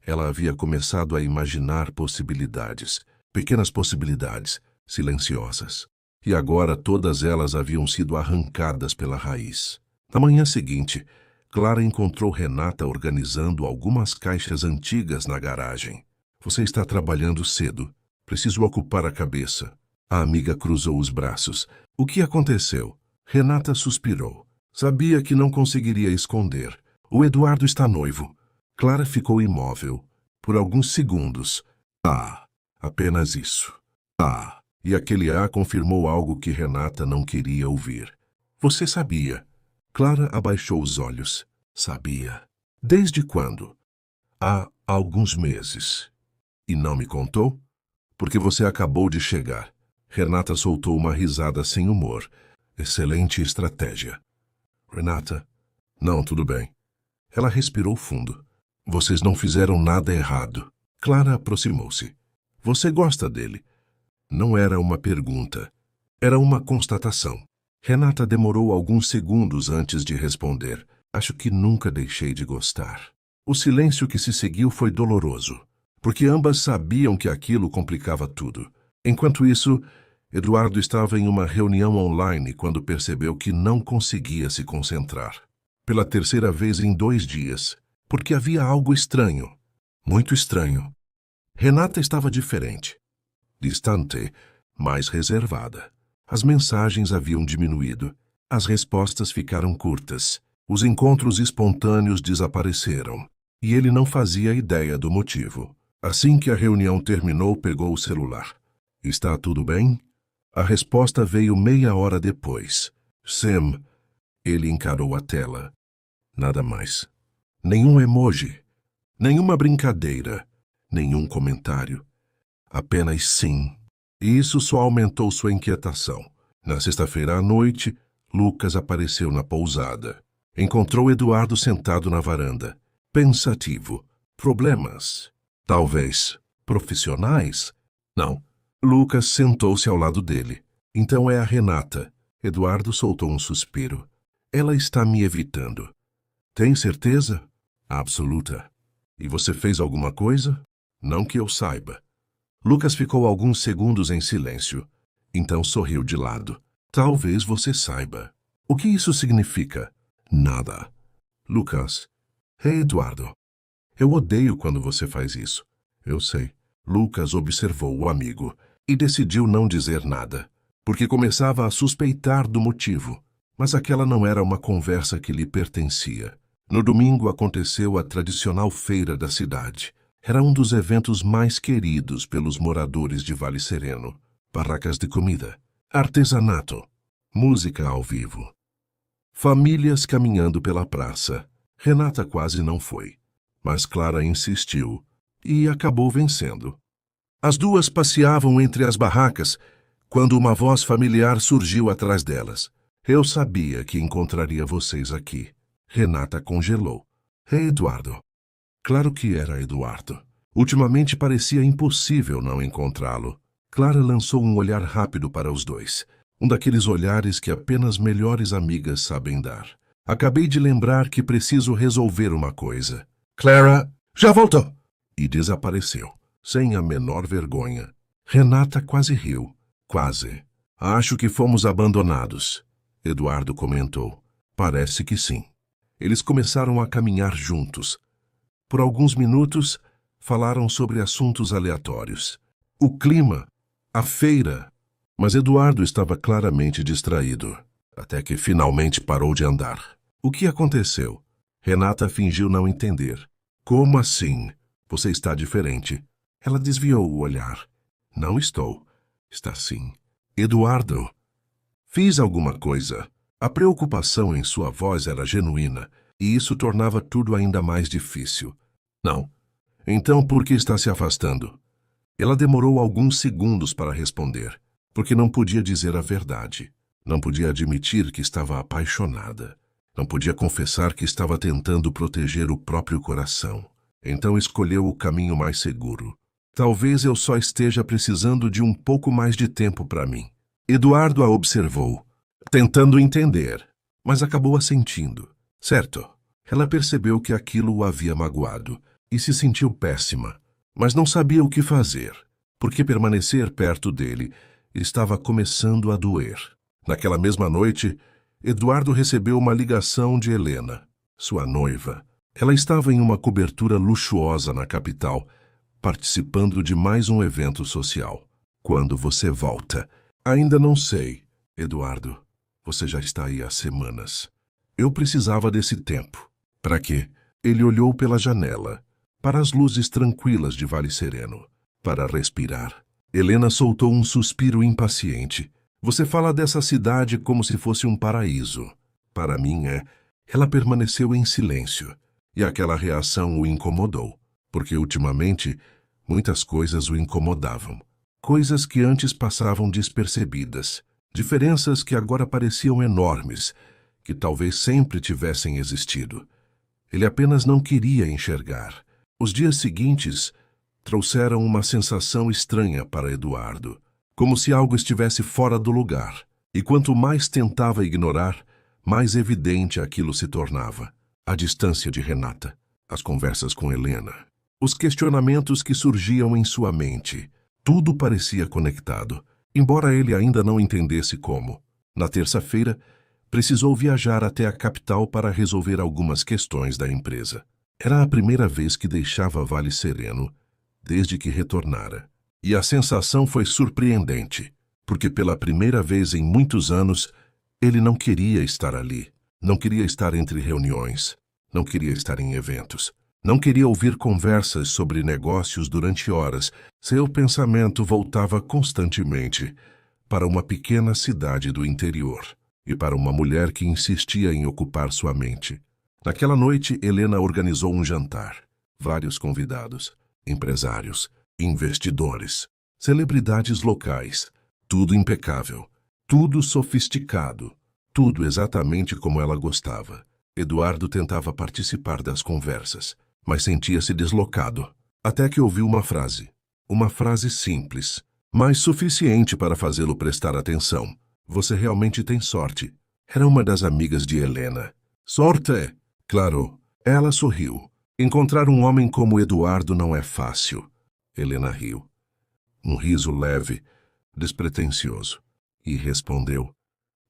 ela havia começado a imaginar possibilidades, pequenas possibilidades, silenciosas. E agora todas elas haviam sido arrancadas pela raiz. Na manhã seguinte, Clara encontrou Renata organizando algumas caixas antigas na garagem. Você está trabalhando cedo. Preciso ocupar a cabeça. A amiga cruzou os braços. O que aconteceu? Renata suspirou. Sabia que não conseguiria esconder. O Eduardo está noivo. Clara ficou imóvel. Por alguns segundos. Apenas isso. E aquele confirmou algo que Renata não queria ouvir. Você sabia? Clara abaixou os olhos. Sabia. Desde quando? Há alguns meses. E não me contou? Porque você acabou de chegar. Renata soltou uma risada sem humor. Excelente estratégia. Renata? Não, tudo bem. Ela respirou fundo. Vocês não fizeram nada errado. Clara aproximou-se. Você gosta dele? Não era uma pergunta. Era uma constatação. Renata demorou alguns segundos antes de responder. Acho que nunca deixei de gostar. O silêncio que se seguiu foi doloroso, porque ambas sabiam que aquilo complicava tudo. Enquanto isso, Eduardo estava em uma reunião online quando percebeu que não conseguia se concentrar. Pela terceira vez em 2 dias, porque havia algo estranho, muito estranho. Renata estava diferente, distante, mais reservada. As mensagens haviam diminuído, as respostas ficaram curtas, os encontros espontâneos desapareceram, e ele não fazia ideia do motivo. Assim que a reunião terminou, pegou o celular. Está tudo bem? A resposta veio meia hora depois. Sam. Ele encarou a tela. Nada mais. Nenhum emoji. Nenhuma brincadeira. Nenhum comentário. Apenas sim. E isso só aumentou sua inquietação. Na sexta-feira à noite, Lucas apareceu na pousada. Encontrou Eduardo sentado na varanda. Pensativo. Problemas? Talvez. Profissionais? Não. Lucas sentou-se ao lado dele. Então é a Renata. Eduardo soltou um suspiro. Ela está me evitando. Tem certeza? Absoluta. E você fez alguma coisa? Não que eu saiba. Lucas ficou alguns segundos em silêncio. Então sorriu de lado. Talvez você saiba. O que isso significa? Nada. Lucas. Hey, Eduardo. Eu odeio quando você faz isso. Eu sei. Lucas observou o amigo e decidiu não dizer nada, porque começava a suspeitar do motivo. Mas aquela não era uma conversa que lhe pertencia. No domingo aconteceu a tradicional feira da cidade. Era um dos eventos mais queridos pelos moradores de Vale Sereno. Barracas de comida, artesanato, música ao vivo. Famílias caminhando pela praça. Renata quase não foi, mas Clara insistiu e acabou vencendo. As duas passeavam entre as barracas quando uma voz familiar surgiu atrás delas. Eu sabia que encontraria vocês aqui. Renata congelou. Hey, Eduardo. Claro que era Eduardo. Ultimamente parecia impossível não encontrá-lo. Clara lançou um olhar rápido para os dois. Um daqueles olhares que apenas melhores amigas sabem dar. Acabei de lembrar que preciso resolver uma coisa. Clara, já voltou! E desapareceu, sem a menor vergonha. Renata quase riu. Quase. Acho que fomos abandonados. Eduardo comentou. Parece que sim. Eles começaram a caminhar juntos. Por alguns minutos, falaram sobre assuntos aleatórios. O clima, a feira. Mas Eduardo estava claramente distraído, até que finalmente parou de andar. O que aconteceu? Renata fingiu não entender. Como assim? Você está diferente. Ela desviou o olhar. Não estou. Está sim. Eduardo. Fiz alguma coisa. A preocupação em sua voz era genuína, e isso tornava tudo ainda mais difícil. Não. Então por que está se afastando? Ela demorou alguns segundos para responder, porque não podia dizer a verdade. Não podia admitir que estava apaixonada. Não podia confessar que estava tentando proteger o próprio coração. Então escolheu o caminho mais seguro. Talvez eu só esteja precisando de um pouco mais de tempo para mim. Eduardo a observou, tentando entender, mas acabou assentindo. Certo. Ela percebeu que aquilo o havia magoado e se sentiu péssima, mas não sabia o que fazer, porque permanecer perto dele estava começando a doer. Naquela mesma noite, Eduardo recebeu uma ligação de Helena, sua noiva. Ela estava em uma cobertura luxuosa na capital, participando de mais um evento social. Quando você volta? Ainda não sei, Eduardo. Você já está aí há semanas. Eu precisava desse tempo. Para quê? Ele olhou pela janela, para as luzes tranquilas de Vale Sereno, para respirar. Helena soltou um suspiro impaciente. Você fala dessa cidade como se fosse um paraíso. Para mim é. Ela permaneceu em silêncio, e aquela reação o incomodou, porque ultimamente muitas coisas o incomodavam. Coisas que antes passavam despercebidas, diferenças que agora pareciam enormes, que talvez sempre tivessem existido. Ele apenas não queria enxergar. Os dias seguintes trouxeram uma sensação estranha para Eduardo, como se algo estivesse fora do lugar. E quanto mais tentava ignorar, mais evidente aquilo se tornava. A distância de Renata, as conversas com Helena, os questionamentos que surgiam em sua mente. Tudo parecia conectado, embora ele ainda não entendesse como. Na terça-feira, precisou viajar até a capital para resolver algumas questões da empresa. Era a primeira vez que deixava Vale Sereno desde que retornara. E a sensação foi surpreendente, porque pela primeira vez em muitos anos, ele não queria estar ali. Não queria estar entre reuniões. Não queria estar em eventos. Não queria ouvir conversas sobre negócios durante horas. Seu pensamento voltava constantemente para uma pequena cidade do interior e para uma mulher que insistia em ocupar sua mente. Naquela noite, Helena organizou um jantar. Vários convidados, empresários, investidores, celebridades locais. Tudo impecável, tudo sofisticado, tudo exatamente como ela gostava. Eduardo tentava participar das conversas, mas sentia-se deslocado, até que ouviu uma frase simples, mas suficiente para fazê-lo prestar atenção. Você realmente tem sorte. Era uma das amigas de Helena. Sorte? Claro. Ela sorriu. Encontrar um homem como Eduardo não é fácil. Helena riu. Um riso leve, despretensioso, e respondeu: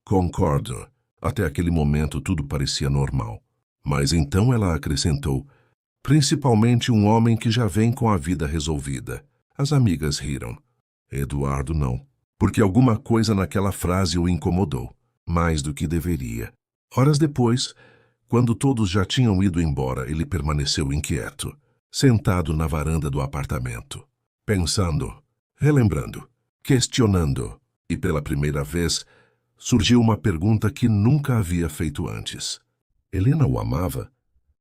Concordo. Até aquele momento tudo parecia normal. Mas então ela acrescentou: principalmente um homem que já vem com a vida resolvida. As amigas riram. Eduardo não, porque alguma coisa naquela frase o incomodou, mais do que deveria. Horas depois, quando todos já tinham ido embora, ele permaneceu inquieto, sentado na varanda do apartamento, pensando, relembrando, questionando, e pela primeira vez surgiu uma pergunta que nunca havia feito antes. Helena o amava?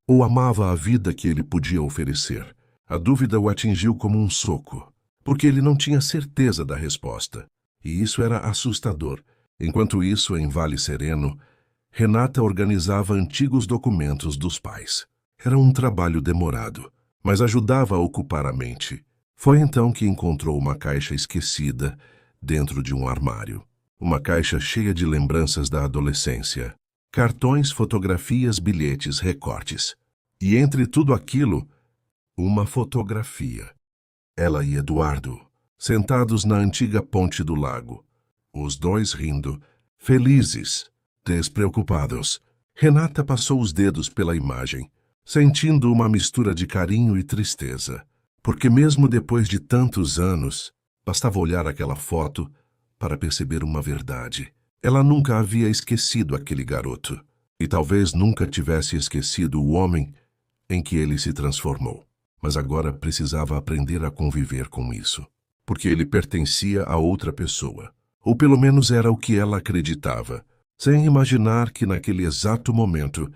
Ou amava a vida que ele podia oferecer? A dúvida o atingiu como um soco, porque ele não tinha certeza da resposta, e isso era assustador. Enquanto isso, em Vale Sereno, Renata organizava antigos documentos dos pais. Era um trabalho demorado, mas ajudava a ocupar a mente. Foi então que encontrou uma caixa esquecida dentro de um armário. Uma caixa cheia de lembranças da adolescência. Cartões, fotografias, bilhetes, recortes. E entre tudo aquilo, uma fotografia. Ela e Eduardo, sentados na antiga ponte do lago. Os dois rindo, felizes, despreocupados. Renata passou os dedos pela imagem, sentindo uma mistura de carinho e tristeza. Porque mesmo depois de tantos anos, bastava olhar aquela foto para perceber uma verdade. Ela nunca havia esquecido aquele garoto, e talvez nunca tivesse esquecido o homem em que ele se transformou. Mas agora precisava aprender a conviver com isso, porque ele pertencia a outra pessoa, ou pelo menos era o que ela acreditava, sem imaginar que naquele exato momento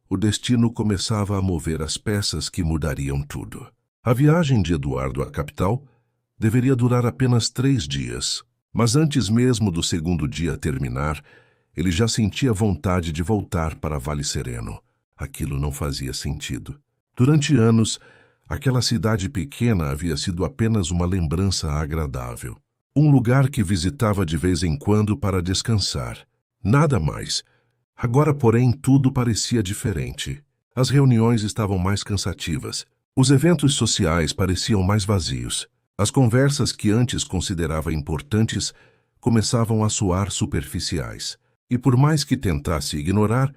o destino começava a mover as peças que mudariam tudo. A viagem de Eduardo à capital deveria durar apenas 3 dias, mas antes mesmo do segundo dia terminar, ele já sentia vontade de voltar para Vale Sereno. Aquilo não fazia sentido. Durante anos, aquela cidade pequena havia sido apenas uma lembrança agradável. Um lugar que visitava de vez em quando para descansar. Nada mais. Agora, porém, tudo parecia diferente. As reuniões estavam mais cansativas. Os eventos sociais pareciam mais vazios. As conversas que antes considerava importantes começavam a soar superficiais. E por mais que tentasse ignorar,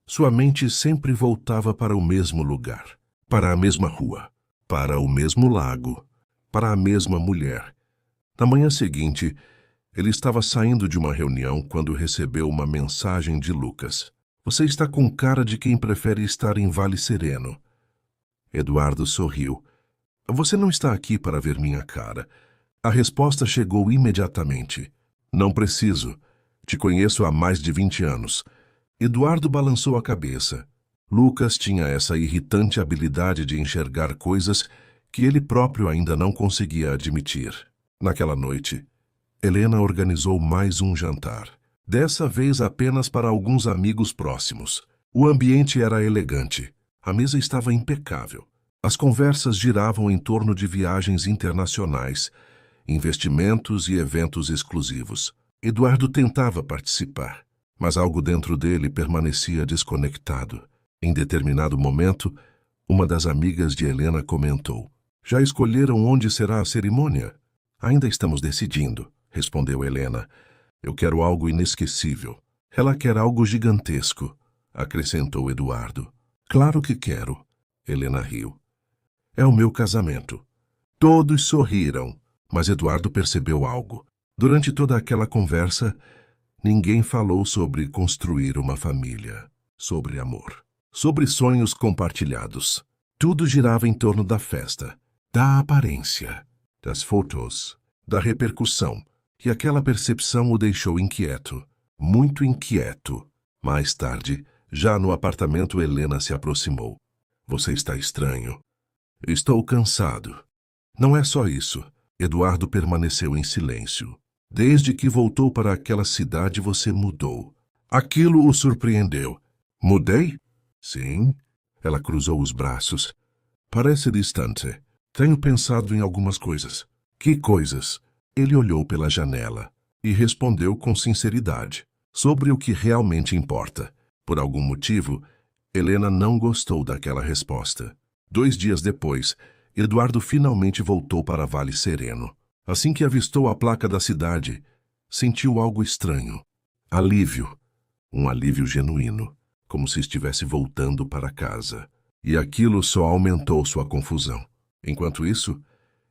sua mente sempre voltava para o mesmo lugar, para a mesma rua, para o mesmo lago, para a mesma mulher. Na manhã seguinte, ele estava saindo de uma reunião quando recebeu uma mensagem de Lucas. Você está com cara de quem prefere estar em Vale Sereno. Eduardo sorriu. Você não está aqui para ver minha cara. A resposta chegou imediatamente. Não preciso. Te conheço há mais de 20 anos. Eduardo balançou a cabeça. Lucas tinha essa irritante habilidade de enxergar coisas que ele próprio ainda não conseguia admitir. Naquela noite, Helena organizou mais um jantar. Dessa vez apenas para alguns amigos próximos. O ambiente era elegante. A mesa estava impecável. As conversas giravam em torno de viagens internacionais, investimentos e eventos exclusivos. Eduardo tentava participar, mas algo dentro dele permanecia desconectado. Em determinado momento, uma das amigas de Helena comentou: "Já escolheram onde será a cerimônia?" "Ainda estamos decidindo", respondeu Helena. "Eu quero algo inesquecível." "Ela quer algo gigantesco", acrescentou Eduardo. "Claro que quero." Helena riu. "É o meu casamento." Todos sorriram, mas Eduardo percebeu algo. Durante toda aquela conversa, ninguém falou sobre construir uma família, sobre amor, sobre sonhos compartilhados. Tudo girava em torno da festa, da aparência, das fotos, da repercussão, e aquela percepção o deixou inquieto, muito inquieto. Mais tarde, já no apartamento, Helena se aproximou. "Você está estranho." "Estou cansado." "Não é só isso." Eduardo permaneceu em silêncio. "Desde que voltou para aquela cidade, você mudou." Aquilo o surpreendeu. "Mudei?" "Sim." Ela cruzou os braços. "Parece distante. Tenho pensado em algumas coisas." "Que coisas?" Ele olhou pela janela e respondeu com sinceridade. "Sobre o que realmente importa." Por algum motivo, Helena não gostou daquela resposta. 2 dias depois, Eduardo finalmente voltou para Vale Sereno. Assim que avistou a placa da cidade, sentiu algo estranho. Alívio. Um alívio genuíno, como se estivesse voltando para casa. E aquilo só aumentou sua confusão. Enquanto isso,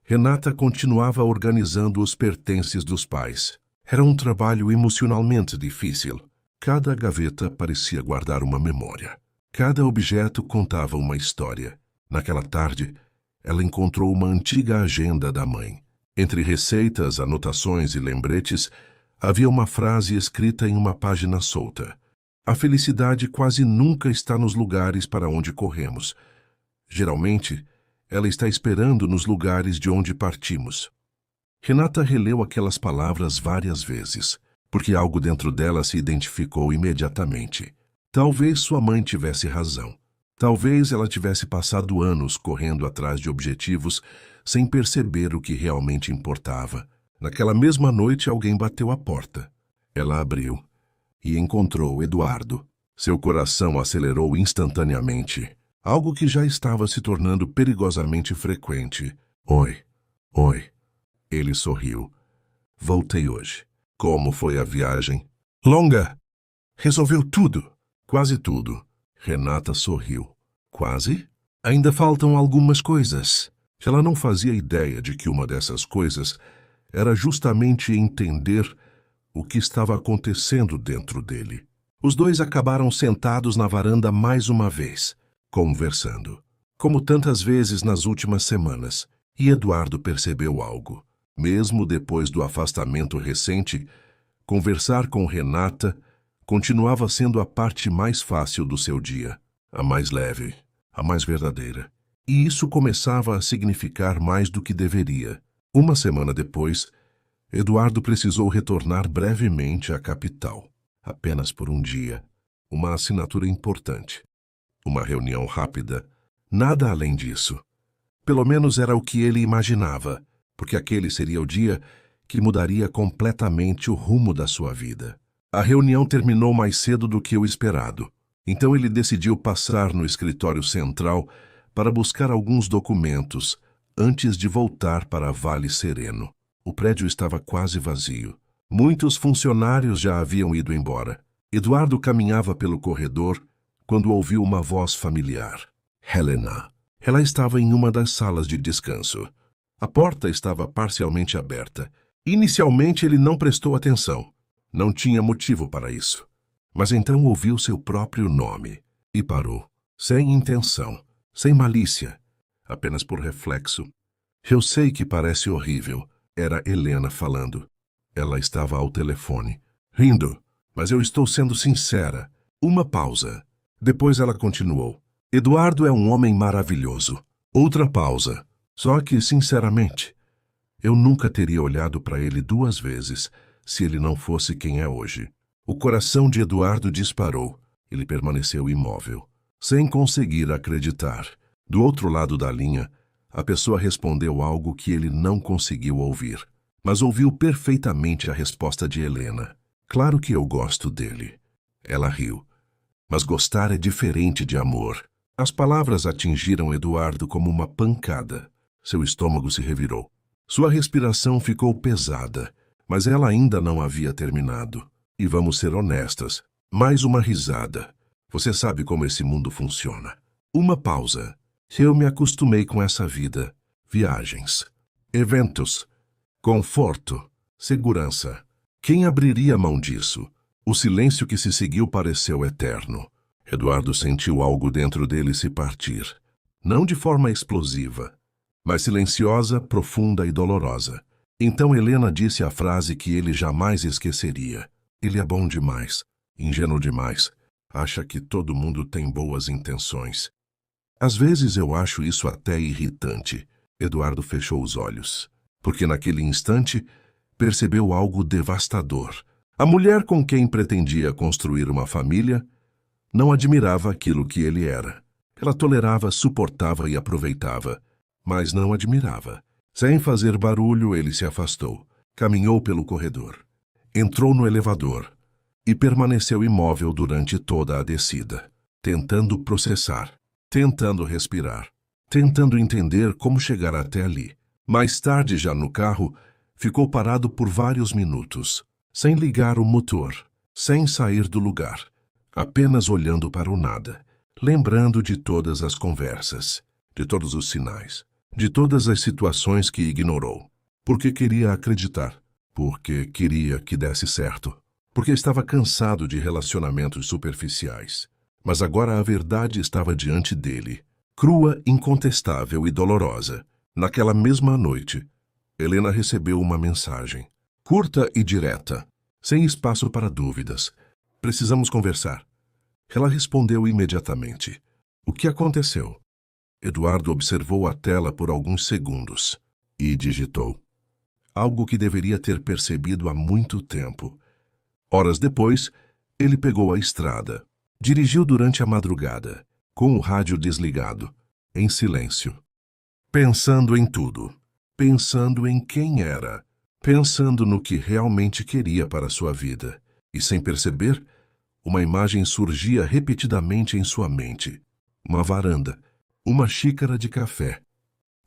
Renata continuava organizando os pertences dos pais. Era um trabalho emocionalmente difícil. Cada gaveta parecia guardar uma memória. Cada objeto contava uma história. Naquela tarde, ela encontrou uma antiga agenda da mãe. Entre receitas, anotações e lembretes, havia uma frase escrita em uma página solta. "A felicidade quase nunca está nos lugares para onde corremos. Geralmente, ela está esperando nos lugares de onde partimos." Renata releu aquelas palavras várias vezes, porque algo dentro dela se identificou imediatamente. Talvez sua mãe tivesse razão. Talvez ela tivesse passado anos correndo atrás de objetivos sem perceber o que realmente importava. Naquela mesma noite, alguém bateu à porta. Ela abriu e encontrou Eduardo. Seu coração acelerou instantaneamente, algo que já estava se tornando perigosamente frequente. "Oi, oi." Ele sorriu. "Voltei hoje." "Como foi a viagem?" "Longa." "Resolveu tudo." "Quase tudo." Renata sorriu. "Quase?" "Ainda faltam algumas coisas." Ela não fazia ideia de que uma dessas coisas era justamente entender o que estava acontecendo dentro dele. Os dois acabaram sentados na varanda mais uma vez, conversando, como tantas vezes nas últimas semanas, e Eduardo percebeu algo. Mesmo depois do afastamento recente, conversar com Renata continuava sendo a parte mais fácil do seu dia, a mais leve, a mais verdadeira. E isso começava a significar mais do que deveria. Uma semana depois, Eduardo precisou retornar brevemente à capital, apenas por um dia. Uma assinatura importante. Uma reunião rápida. Nada além disso. Pelo menos era o que ele imaginava, porque aquele seria o dia que mudaria completamente o rumo da sua vida. A reunião terminou mais cedo do que o esperado. Então ele decidiu passar no escritório central para buscar alguns documentos antes de voltar para Vale Sereno. O prédio estava quase vazio. Muitos funcionários já haviam ido embora. Eduardo caminhava pelo corredor quando ouviu uma voz familiar. Helena. Ela estava em uma das salas de descanso. A porta estava parcialmente aberta. Inicialmente ele não prestou atenção. Não tinha motivo para isso. Mas então ouviu seu próprio nome e parou, sem intenção, sem malícia, apenas por reflexo. "Eu sei que parece horrível." Era Helena falando. Ela estava ao telefone, rindo, "mas eu estou sendo sincera." Uma pausa. Depois ela continuou. "Eduardo é um homem maravilhoso." Outra pausa. "Só que, sinceramente, eu nunca teria olhado para ele 2 vezes se ele não fosse quem é hoje." O coração de Eduardo disparou. Ele permaneceu imóvel. sem conseguir acreditar. Do outro lado da linha, a pessoa respondeu algo que ele não conseguiu ouvir, mas ouviu perfeitamente a resposta de Helena. Claro que eu gosto dele. Ela riu. Mas gostar é diferente de amor. As palavras atingiram Eduardo como uma pancada. Seu estômago se revirou. Sua respiração ficou pesada, mas ela ainda não havia terminado. E vamos ser honestas, mais uma risada. Você sabe como esse mundo funciona. Uma pausa. Eu me acostumei com essa vida. Viagens, eventos, conforto, segurança. Quem abriria mão disso? O silêncio que se seguiu pareceu eterno. Eduardo sentiu algo dentro dele se partir. Não de forma explosiva, mas silenciosa, profunda e dolorosa. Então Helena disse a frase que ele jamais esqueceria. Ele é bom demais, ingênuo demais. Acha que todo mundo tem boas intenções. Às vezes eu acho isso até irritante. Eduardo fechou os olhos, porque naquele instante percebeu algo devastador. A mulher com quem pretendia construir uma família não admirava aquilo que ele era. Ela tolerava, suportava e aproveitava, mas não admirava. Sem fazer barulho, ele se afastou, caminhou pelo corredor, entrou no elevador e permaneceu imóvel durante toda a descida, tentando processar, tentando respirar, tentando entender como chegar até ali. Mais tarde, já no carro, ficou parado por vários minutos, sem ligar o motor, sem sair do lugar, apenas olhando para o nada, lembrando de todas as conversas, de todos os sinais, de todas as situações que ignorou. Porque queria acreditar, porque queria que desse certo, porque estava cansado de relacionamentos superficiais. Mas agora a verdade estava diante dele, crua, incontestável e dolorosa. Naquela mesma noite, Helena recebeu uma mensagem, curta e direta, sem espaço para dúvidas. Precisamos conversar. Ela respondeu imediatamente. O que aconteceu? Eduardo observou a tela por alguns segundos e digitou. Algo que deveria ter percebido há muito tempo. Horas depois, ele pegou a estrada. Dirigiu durante a madrugada, com o rádio desligado, em silêncio. Pensando em tudo. Pensando em quem era. Pensando no que realmente queria para sua vida. E sem perceber, uma imagem surgia repetidamente em sua mente. Uma varanda, uma xícara de café,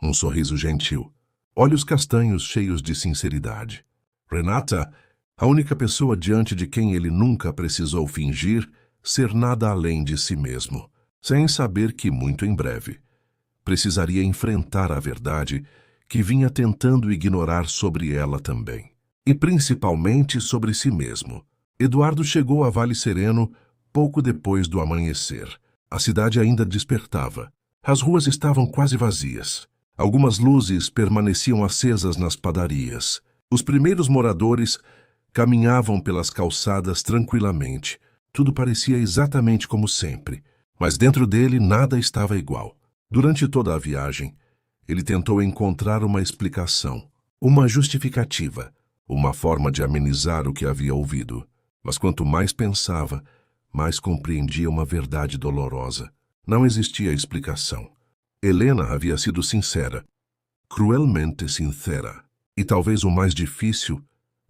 um sorriso gentil, olhos castanhos cheios de sinceridade. Renata, a única pessoa diante de quem ele nunca precisou fingir ser nada além de si mesmo, sem saber que, muito em breve, precisaria enfrentar a verdade que vinha tentando ignorar sobre ela também, e principalmente sobre si mesmo. Eduardo chegou a Vale Sereno pouco depois do amanhecer. A cidade ainda despertava. As ruas estavam quase vazias. Algumas luzes permaneciam acesas nas padarias. Os primeiros moradores caminhavam pelas calçadas tranquilamente. Tudo parecia exatamente como sempre, mas dentro dele nada estava igual. Durante toda a viagem, ele tentou encontrar uma explicação, uma justificativa, uma forma de amenizar o que havia ouvido. Mas quanto mais pensava, mais compreendia uma verdade dolorosa. Não existia explicação. Helena havia sido sincera, cruelmente sincera. E talvez o mais difícil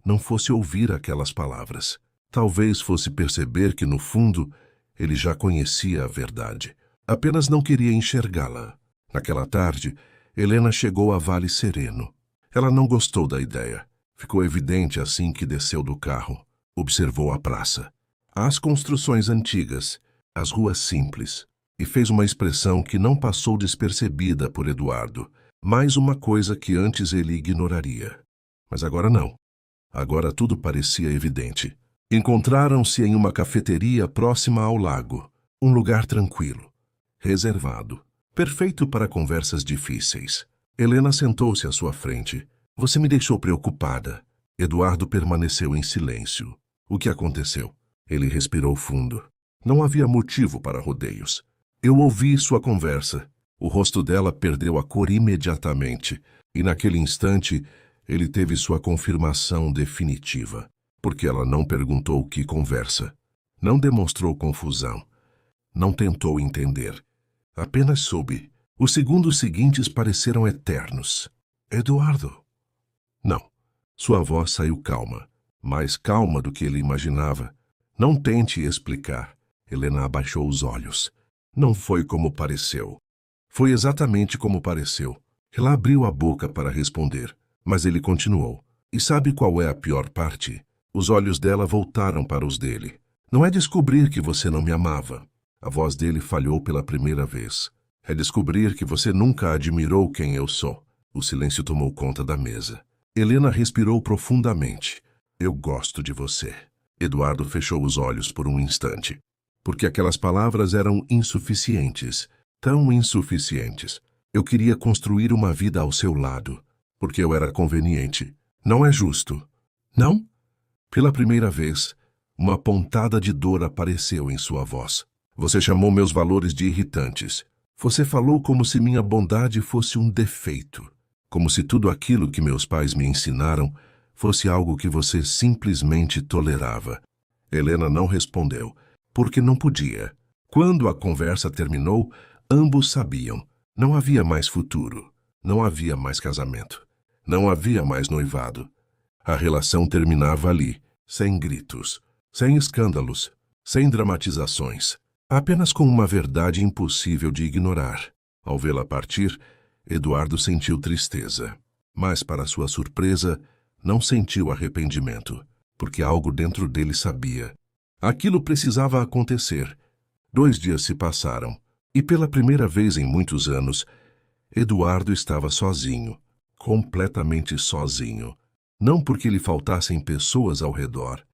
não fosse ouvir aquelas palavras. Talvez fosse perceber que, no fundo, ele já conhecia a verdade. Apenas não queria enxergá-la. Naquela tarde, Helena chegou a Vale Sereno. Ela não gostou da ideia. Ficou evidente assim que desceu do carro. Observou a praça, as construções antigas, as ruas simples, e fez uma expressão que não passou despercebida por Eduardo. Mais uma coisa que antes ele ignoraria. Mas agora não. Agora tudo parecia evidente. Encontraram-se em uma cafeteria próxima ao lago, um lugar tranquilo, reservado, perfeito para conversas difíceis. Helena sentou-se à sua frente. Você me deixou preocupada. Eduardo permaneceu em silêncio. O que aconteceu? Ele respirou fundo. Não havia motivo para rodeios. Eu ouvi sua conversa. O rosto dela perdeu a cor imediatamente, e naquele instante ele teve sua confirmação definitiva. Porque ela não perguntou que conversa. Não demonstrou confusão. Não tentou entender. Apenas soube. Os segundos seguintes pareceram eternos. Eduardo. Não. Sua voz saiu calma. Mais calma do que ele imaginava. Não tente explicar. Helena abaixou os olhos. Não foi como pareceu. Foi exatamente como pareceu. Ela abriu a boca para responder, mas ele continuou. E sabe qual é a pior parte? Os olhos dela voltaram para os dele. Não é descobrir que você não me amava. A voz dele falhou pela primeira vez. É descobrir que você nunca admirou quem eu sou. O silêncio tomou conta da mesa. Helena respirou profundamente. Eu gosto de você. Eduardo fechou os olhos por um instante. Porque aquelas palavras eram insuficientes. Tão insuficientes. Eu queria construir uma vida ao seu lado. Porque eu era conveniente. Não é justo. Não? Pela primeira vez, uma pontada de dor apareceu em sua voz. Você chamou meus valores de irritantes. Você falou como se minha bondade fosse um defeito. Como se tudo aquilo que meus pais me ensinaram fosse algo que você simplesmente tolerava. Helena não respondeu, porque não podia. Quando a conversa terminou, ambos sabiam. Não havia mais futuro. Não havia mais casamento. Não havia mais noivado. A relação terminava ali, sem gritos, sem escândalos, sem dramatizações. Apenas com uma verdade impossível de ignorar. Ao vê-la partir, Eduardo sentiu tristeza. Mas, para sua surpresa, não sentiu arrependimento, porque algo dentro dele sabia. Aquilo precisava acontecer. 2 dias se passaram, e pela primeira vez em muitos anos, Eduardo estava sozinho, completamente sozinho. Não porque lhe faltassem pessoas ao redor,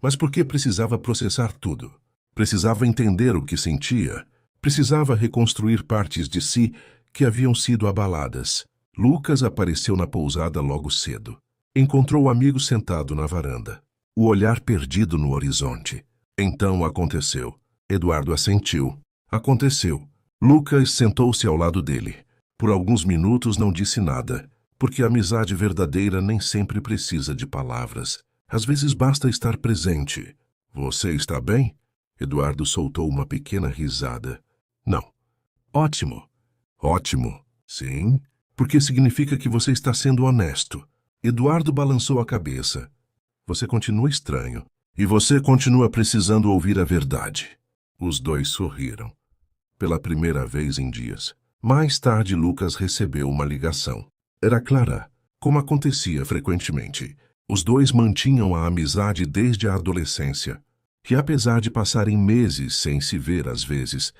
mas porque precisava processar tudo. Precisava entender o que sentia. Precisava reconstruir partes de si que haviam sido abaladas. Lucas apareceu na pousada logo cedo. Encontrou o amigo sentado na varanda, o olhar perdido no horizonte. Então aconteceu. Eduardo assentiu. Aconteceu. Lucas sentou-se ao lado dele. Por alguns minutos não disse nada, porque a amizade verdadeira nem sempre precisa de palavras. Às vezes basta estar presente. Você está bem? Eduardo soltou uma pequena risada. Não. Ótimo. Ótimo. Sim, porque significa que você está sendo honesto. Eduardo balançou a cabeça. Você continua estranho. E você continua precisando ouvir a verdade. Os dois sorriram. Pela primeira vez em dias. Mais tarde, Lucas recebeu uma ligação. Era Clara, como acontecia frequentemente. Os dois mantinham a amizade desde a adolescência. E apesar de passarem meses sem se ver às vezes,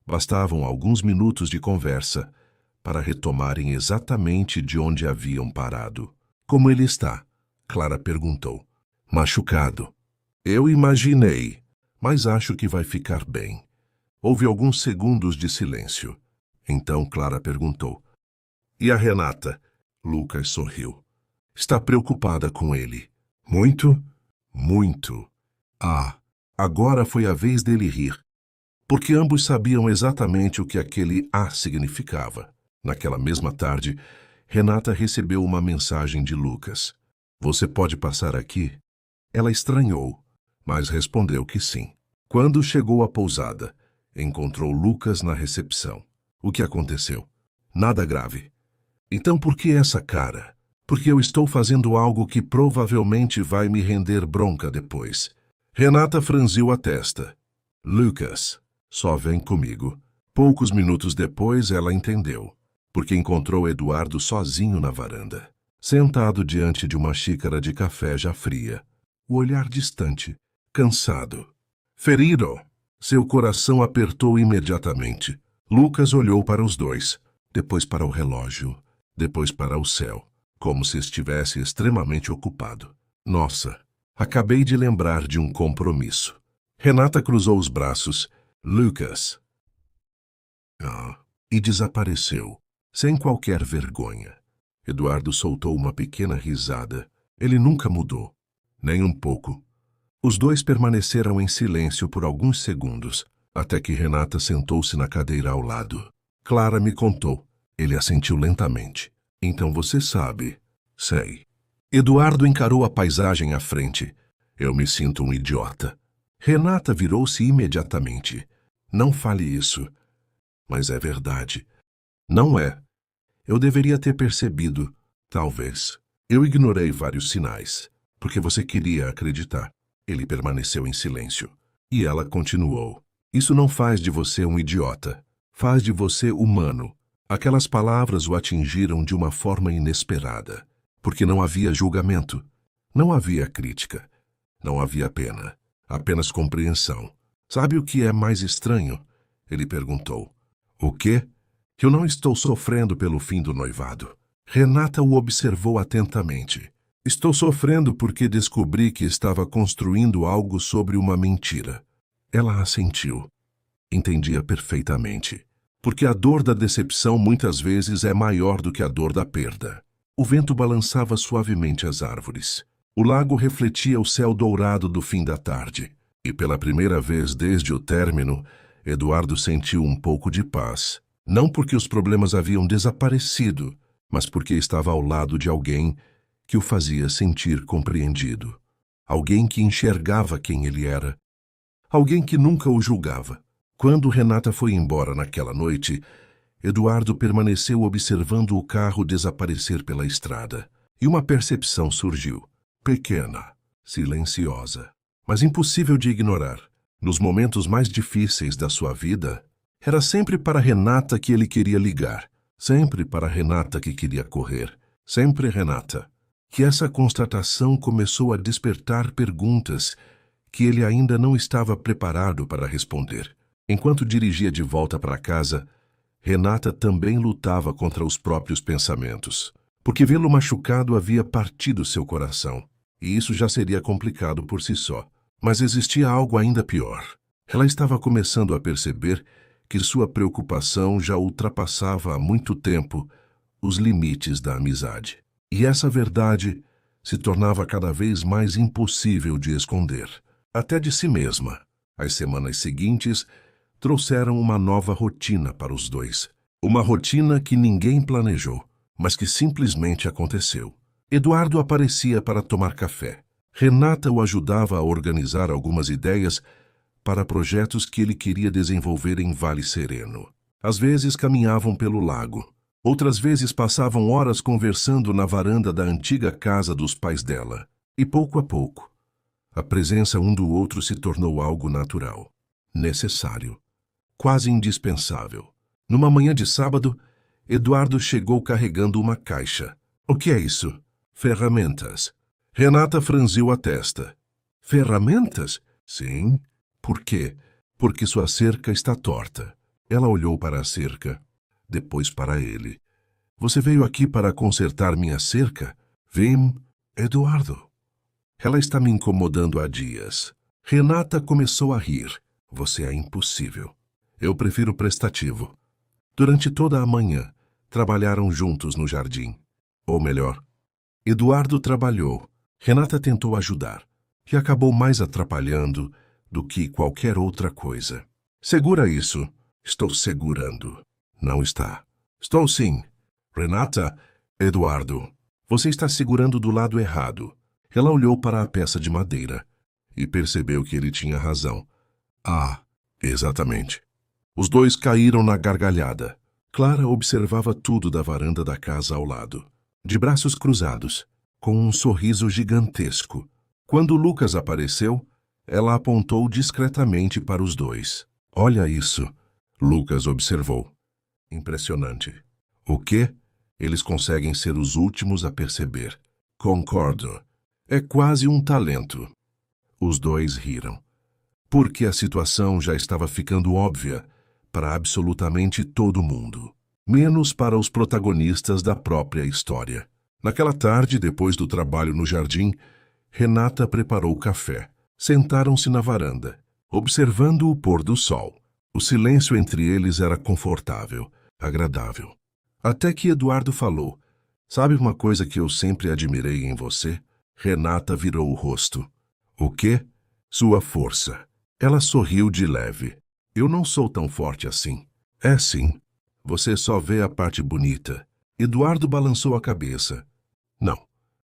bastavam alguns minutos de conversa para retomarem exatamente de onde haviam parado. Como ele está? Clara perguntou. Machucado. Eu imaginei, mas acho que vai ficar bem. Houve alguns segundos de silêncio. Então Clara perguntou. E a Renata? Lucas sorriu. Está preocupada com ele. Muito? Muito. Ah, agora foi a vez dele rir. Porque ambos sabiam exatamente o que aquele significava. Naquela mesma tarde, Renata recebeu uma mensagem de Lucas. Você pode passar aqui? Ela estranhou, mas respondeu que sim. Quando chegou à pousada, encontrou Lucas na recepção. O que aconteceu? Nada grave. Então por que essa cara? Porque eu estou fazendo algo que provavelmente vai me render bronca depois. Renata franziu a testa. Lucas, só vem comigo. Poucos minutos depois ela entendeu, porque encontrou Eduardo sozinho na varanda, sentado diante de uma xícara de café já fria, o olhar distante, cansado. Ferido! Seu coração apertou imediatamente. Lucas olhou para os dois, depois para o relógio, depois para o céu, como se estivesse extremamente ocupado. Nossa, acabei de lembrar de um compromisso. Renata cruzou os braços. Lucas. E desapareceu, sem qualquer vergonha. Eduardo soltou uma pequena risada. Ele nunca mudou, nem um pouco. Os dois permaneceram em silêncio por alguns segundos, até que Renata sentou-se na cadeira ao lado. Clara me contou. Ele assentiu lentamente. Então você sabe. Sei. Eduardo encarou a paisagem à frente. Eu me sinto um idiota. Renata virou-se imediatamente. Não fale isso. Mas é verdade. Não é. Eu deveria ter percebido. Talvez. Eu ignorei vários sinais, porque você queria acreditar. Ele permaneceu em silêncio. E ela continuou. Isso não faz de você um idiota. Faz de você humano. Aquelas palavras o atingiram de uma forma inesperada, porque não havia julgamento, não havia crítica, não havia pena, apenas compreensão. Sabe o que é mais estranho? Ele perguntou. O quê? Eu não estou sofrendo pelo fim do noivado. Renata o observou atentamente. Estou sofrendo porque descobri que estava construindo algo sobre uma mentira. Ela assentiu. Entendia perfeitamente. Porque a dor da decepção muitas vezes é maior do que a dor da perda. O vento balançava suavemente as árvores. O lago refletia o céu dourado do fim da tarde. E pela primeira vez desde o término, Eduardo sentiu um pouco de paz. Não porque os problemas haviam desaparecido, mas porque estava ao lado de alguém que o fazia sentir compreendido. Alguém que enxergava quem ele era. Alguém que nunca o julgava. Quando Renata foi embora naquela noite, Eduardo permaneceu observando o carro desaparecer pela estrada. E uma percepção surgiu. Pequena, silenciosa, mas impossível de ignorar. Nos momentos mais difíceis da sua vida, era sempre para Renata que ele queria ligar. Sempre para Renata que queria correr. Sempre Renata. Que essa constatação começou a despertar perguntas que ele ainda não estava preparado para responder. Enquanto dirigia de volta para casa, Renata também lutava contra os próprios pensamentos, porque vê-lo machucado havia partido seu coração, e isso já seria complicado por si só. Mas existia algo ainda pior. Ela estava começando a perceber que sua preocupação já ultrapassava há muito tempo os limites da amizade. E essa verdade se tornava cada vez mais impossível de esconder, até de si mesma. As semanas seguintes trouxeram uma nova rotina para os dois. Uma rotina que ninguém planejou, mas que simplesmente aconteceu. Eduardo aparecia para tomar café. Renata o ajudava a organizar algumas ideias para projetos que ele queria desenvolver em Vale Sereno. Às vezes caminhavam pelo lago. Outras vezes passavam horas conversando na varanda da antiga casa dos pais dela. E pouco a pouco, a presença um do outro se tornou algo natural, necessário. Quase indispensável. Numa manhã de sábado, Eduardo chegou carregando uma caixa. O que é isso? Ferramentas. Renata franziu a testa. Ferramentas? Sim. Por quê? Porque sua cerca está torta. Ela olhou para a cerca, depois para ele. Você veio aqui para consertar minha cerca? Vim, Eduardo. Ela está me incomodando há dias. Renata começou a rir. Você é impossível. Eu prefiro prestativo. Durante toda a manhã, trabalharam juntos no jardim. Ou melhor, Eduardo trabalhou. Renata tentou ajudar. E acabou mais atrapalhando do que qualquer outra coisa. Segura isso. Estou segurando. Não está. Estou sim. Renata, Eduardo, você está segurando do lado errado. Ela olhou para a peça de madeira e percebeu que ele tinha razão. Ah, exatamente. Os dois caíram na gargalhada. Clara observava tudo da varanda da casa ao lado, de braços cruzados, com um sorriso gigantesco. Quando Lucas apareceu, ela apontou discretamente para os dois. Olha isso, Lucas observou. Impressionante. O quê? Eles conseguem ser os últimos a perceber. Concordo. É quase um talento. Os dois riram. Porque a situação já estava ficando óbvia para absolutamente todo mundo, menos para os protagonistas da própria história. Naquela tarde, depois do trabalho no jardim, Renata preparou o café. Sentaram-se na varanda, observando o pôr do sol. O silêncio entre eles era confortável, agradável. Até que Eduardo falou: Sabe uma coisa que eu sempre admirei em você? Renata virou o rosto. O quê? Sua força. Ela sorriu de leve. Eu não sou tão forte assim. É sim. Você só vê a parte bonita. Eduardo balançou a cabeça. Não.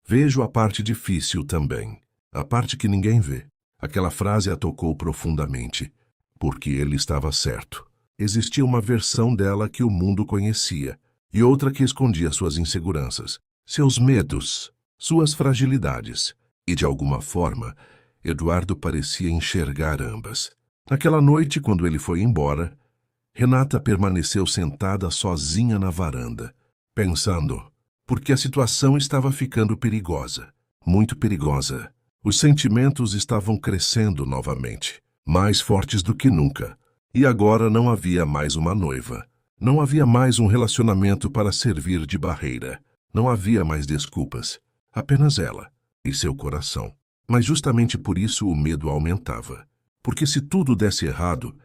Vejo a parte difícil também. A parte que ninguém vê. Aquela frase a tocou profundamente. porque ele estava certo. Existia uma versão dela que o mundo conhecia, e outra que escondia suas inseguranças, seus medos, suas fragilidades. E, de alguma forma, Eduardo parecia enxergar ambas. Naquela noite, quando ele foi embora, Renata permaneceu sentada sozinha na varanda, pensando, porque a situação estava ficando perigosa, muito perigosa. Os sentimentos estavam crescendo novamente, mais fortes do que nunca. E agora não havia mais uma noiva. Não havia mais um relacionamento para servir de barreira. Não havia mais desculpas. Apenas ela e seu coração. Mas justamente por isso o medo aumentava. Porque se tudo desse errado,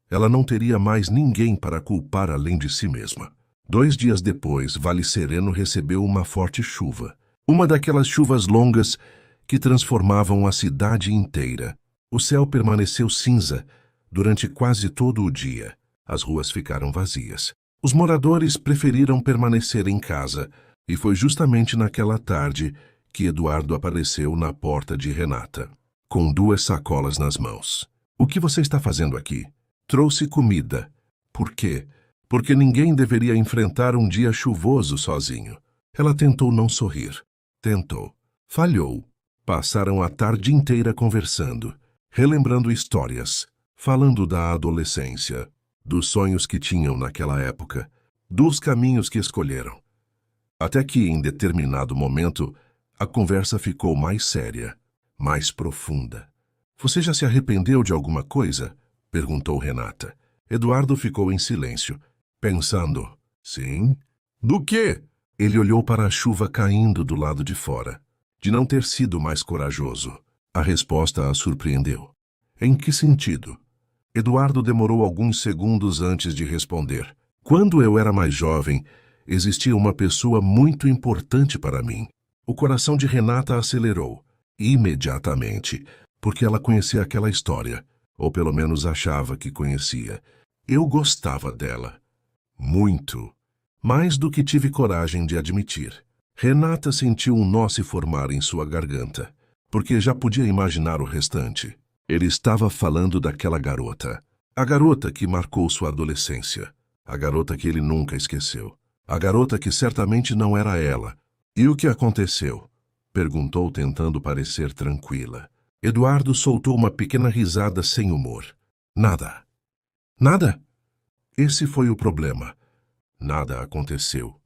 ela não teria mais ninguém para culpar além de si mesma. 2 dias depois, Vale Sereno recebeu uma forte chuva. Uma daquelas chuvas longas que transformavam a cidade inteira. O céu permaneceu cinza durante quase todo o dia. As ruas ficaram vazias. Os moradores preferiram permanecer em casa, e foi justamente naquela tarde que Eduardo apareceu na porta de Renata, com 2 sacolas nas mãos. O que você está fazendo aqui? Trouxe comida. Por quê? Porque ninguém deveria enfrentar um dia chuvoso sozinho. Ela tentou não sorrir. Tentou. Falhou. Passaram a tarde inteira conversando, relembrando histórias, falando da adolescência, dos sonhos que tinham naquela época, dos caminhos que escolheram. Até que, em determinado momento, a conversa ficou mais séria, mais profunda. Você já se arrependeu de alguma coisa? Perguntou Renata. Eduardo ficou em silêncio, pensando. Sim? Do quê? Ele olhou para a chuva caindo do lado de fora. De não ter sido mais corajoso. A resposta a surpreendeu. Em que sentido? Eduardo demorou alguns segundos antes de responder. Quando eu era mais jovem, existia uma pessoa muito importante para mim. O coração de Renata acelerou, imediatamente, porque ela conhecia aquela história, ou pelo menos achava que conhecia. Eu gostava dela. Muito. Mais do que tive coragem de admitir. Renata sentiu um nó se formar em sua garganta, porque já podia imaginar o restante. Ele estava falando daquela garota. A garota que marcou sua adolescência. A garota que ele nunca esqueceu. A garota que certamente não era ela. E o que aconteceu? Perguntou, tentando parecer tranquila. Eduardo soltou uma pequena risada sem humor. Nada. Nada? Esse foi o problema. Nada aconteceu.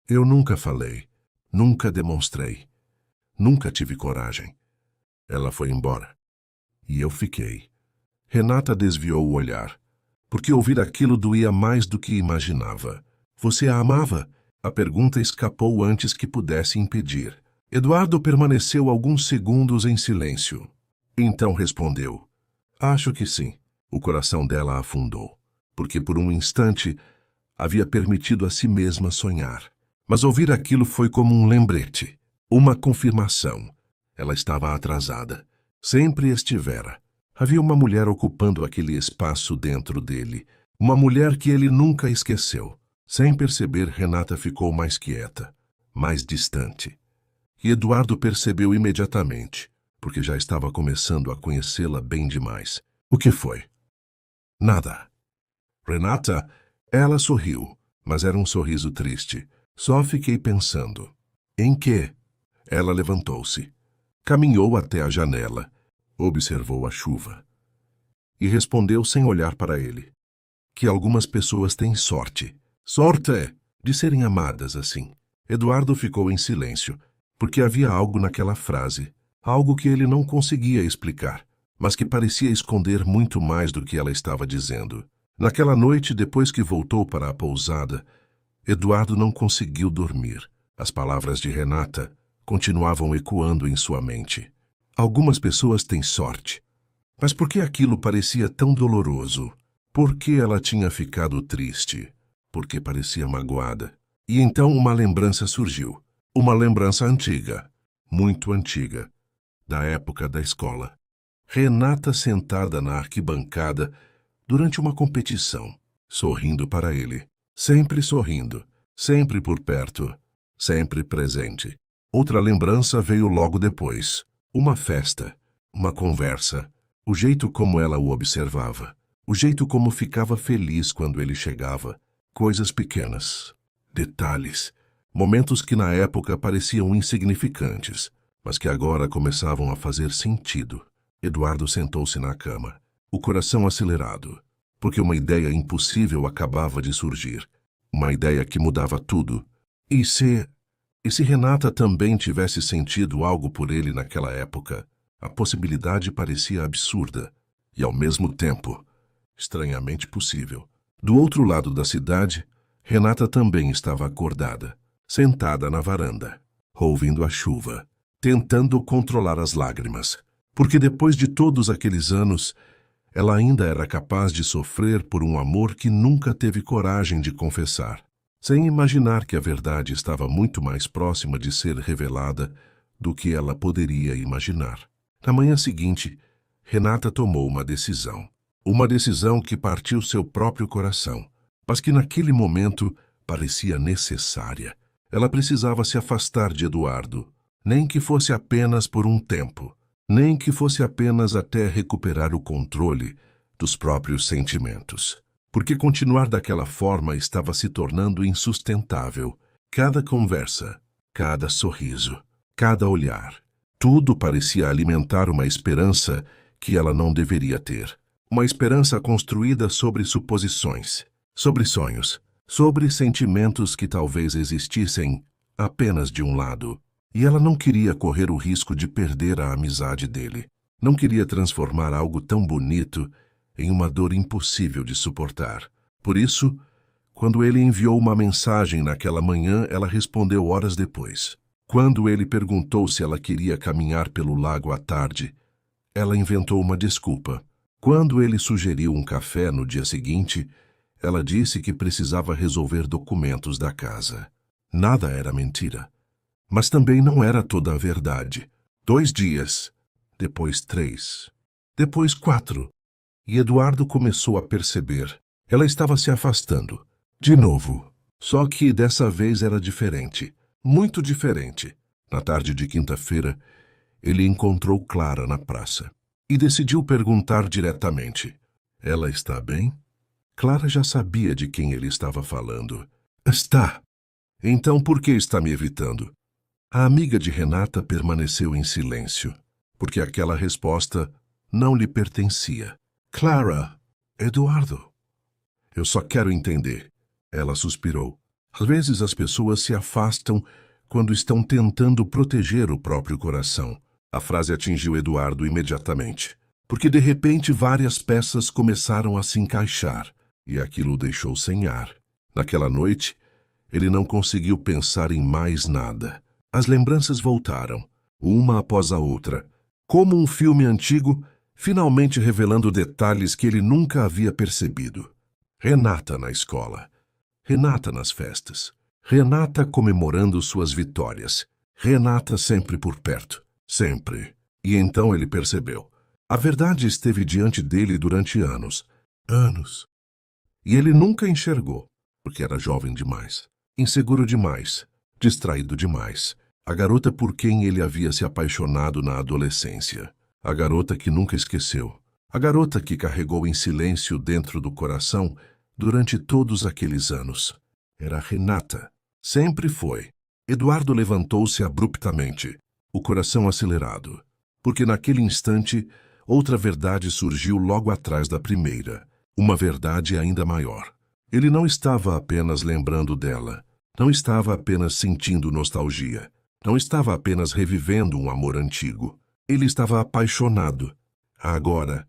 Eu nunca falei. Nunca demonstrei. Nunca tive coragem. Ela foi embora. E eu fiquei. Renata desviou o olhar, porque ouvir aquilo doía mais do que imaginava. Você a amava? A pergunta escapou antes que pudesse impedir. Eduardo permaneceu alguns segundos em silêncio. Então respondeu. Acho que sim. O coração dela afundou, porque por um instante havia permitido a si mesma sonhar. Mas ouvir aquilo foi como um lembrete, uma confirmação. Ela estava atrasada. Sempre estivera. Havia uma mulher ocupando aquele espaço dentro dele. Uma mulher que ele nunca esqueceu. Sem perceber, Renata ficou mais quieta, mais distante. E Eduardo percebeu imediatamente, porque já estava começando a conhecê-la bem demais. O que foi? Nada. Renata, ela sorriu, mas era um sorriso triste. Só fiquei pensando. Em quê? Ela levantou-se. Caminhou até a janela. Observou a chuva. E respondeu sem olhar para ele. Que algumas pessoas têm sorte. Sorte de serem amadas assim. Eduardo ficou em silêncio, porque havia algo naquela frase. Algo que ele não conseguia explicar, mas que parecia esconder muito mais do que ela estava dizendo. Naquela noite, depois que voltou para a pousada, Eduardo não conseguiu dormir. As palavras de Renata continuavam ecoando em sua mente. Algumas pessoas têm sorte. Mas por que aquilo parecia tão doloroso? Por que ela tinha ficado triste? Porque parecia magoada. E então uma lembrança surgiu. Uma lembrança antiga, muito antiga, da época da escola. Renata sentada na arquibancada durante uma competição, sorrindo para ele. Sempre sorrindo, sempre por perto, sempre presente. Outra lembrança veio logo depois. Uma festa, uma conversa, o jeito como ela o observava. O jeito como ficava feliz quando ele chegava. Coisas pequenas, detalhes, momentos que na época pareciam insignificantes, mas que agora começavam a fazer sentido. Eduardo sentou-se na cama, o coração acelerado, porque uma ideia impossível acabava de surgir. Uma ideia que mudava tudo. E se Renata também tivesse sentido algo por ele naquela época? A possibilidade parecia absurda e, ao mesmo tempo, estranhamente possível. Do outro lado da cidade, Renata também estava acordada, sentada na varanda, ouvindo a chuva, tentando controlar as lágrimas, porque depois de todos aqueles anos, ela ainda era capaz de sofrer por um amor que nunca teve coragem de confessar, sem imaginar que a verdade estava muito mais próxima de ser revelada do que ela poderia imaginar. Na manhã seguinte, Renata tomou uma decisão. Uma decisão que partiu seu próprio coração, mas que naquele momento parecia necessária. Ela precisava se afastar de Eduardo, nem que fosse apenas por um tempo, nem que fosse apenas até recuperar o controle dos próprios sentimentos. Porque continuar daquela forma estava se tornando insustentável. Cada conversa, cada sorriso, cada olhar, tudo parecia alimentar uma esperança que ela não deveria ter. Uma esperança construída sobre suposições, sobre sonhos, sobre sentimentos que talvez existissem apenas de um lado. E ela não queria correr o risco de perder a amizade dele. Não queria transformar algo tão bonito em uma dor impossível de suportar. Por isso, quando ele enviou uma mensagem naquela manhã, ela respondeu horas depois. Quando ele perguntou se ela queria caminhar pelo lago à tarde, ela inventou uma desculpa. Quando ele sugeriu um café no dia seguinte, ela disse que precisava resolver documentos da casa. Nada era mentira. Mas também não era toda a verdade. 2 dias, depois 3, depois 4. E Eduardo começou a perceber. Ela estava se afastando. De novo. Só que dessa vez era diferente. Muito diferente. Na tarde de quinta-feira, ele encontrou Clara na praça. E decidiu perguntar diretamente. Ela está bem? Clara já sabia de quem ele estava falando. Está. Então por que está me evitando? A amiga de Renata permaneceu em silêncio, porque aquela resposta não lhe pertencia. Clara, Eduardo. Eu só quero entender. Ela suspirou. Às vezes as pessoas se afastam quando estão tentando proteger o próprio coração. A frase atingiu Eduardo imediatamente, porque de repente várias peças começaram a se encaixar, e aquilo o deixou sem ar. Naquela noite, ele não conseguiu pensar em mais nada. As lembranças voltaram, uma após a outra, como um filme antigo, finalmente revelando detalhes que ele nunca havia percebido. Renata na escola, Renata nas festas, Renata comemorando suas vitórias, Renata sempre por perto. Sempre. E então ele percebeu. A verdade esteve diante dele durante anos. Anos. E ele nunca enxergou, porque era jovem demais, inseguro demais, distraído demais. A garota por quem ele havia se apaixonado na adolescência. A garota que nunca esqueceu. A garota que carregou em silêncio dentro do coração durante todos aqueles anos. Era Renata. Sempre foi. Eduardo levantou-se abruptamente, o coração acelerado, porque naquele instante outra verdade surgiu logo atrás da primeira, uma verdade ainda maior. Ele não estava apenas lembrando dela, não estava apenas sentindo nostalgia, não estava apenas revivendo um amor antigo. Ele estava apaixonado, agora,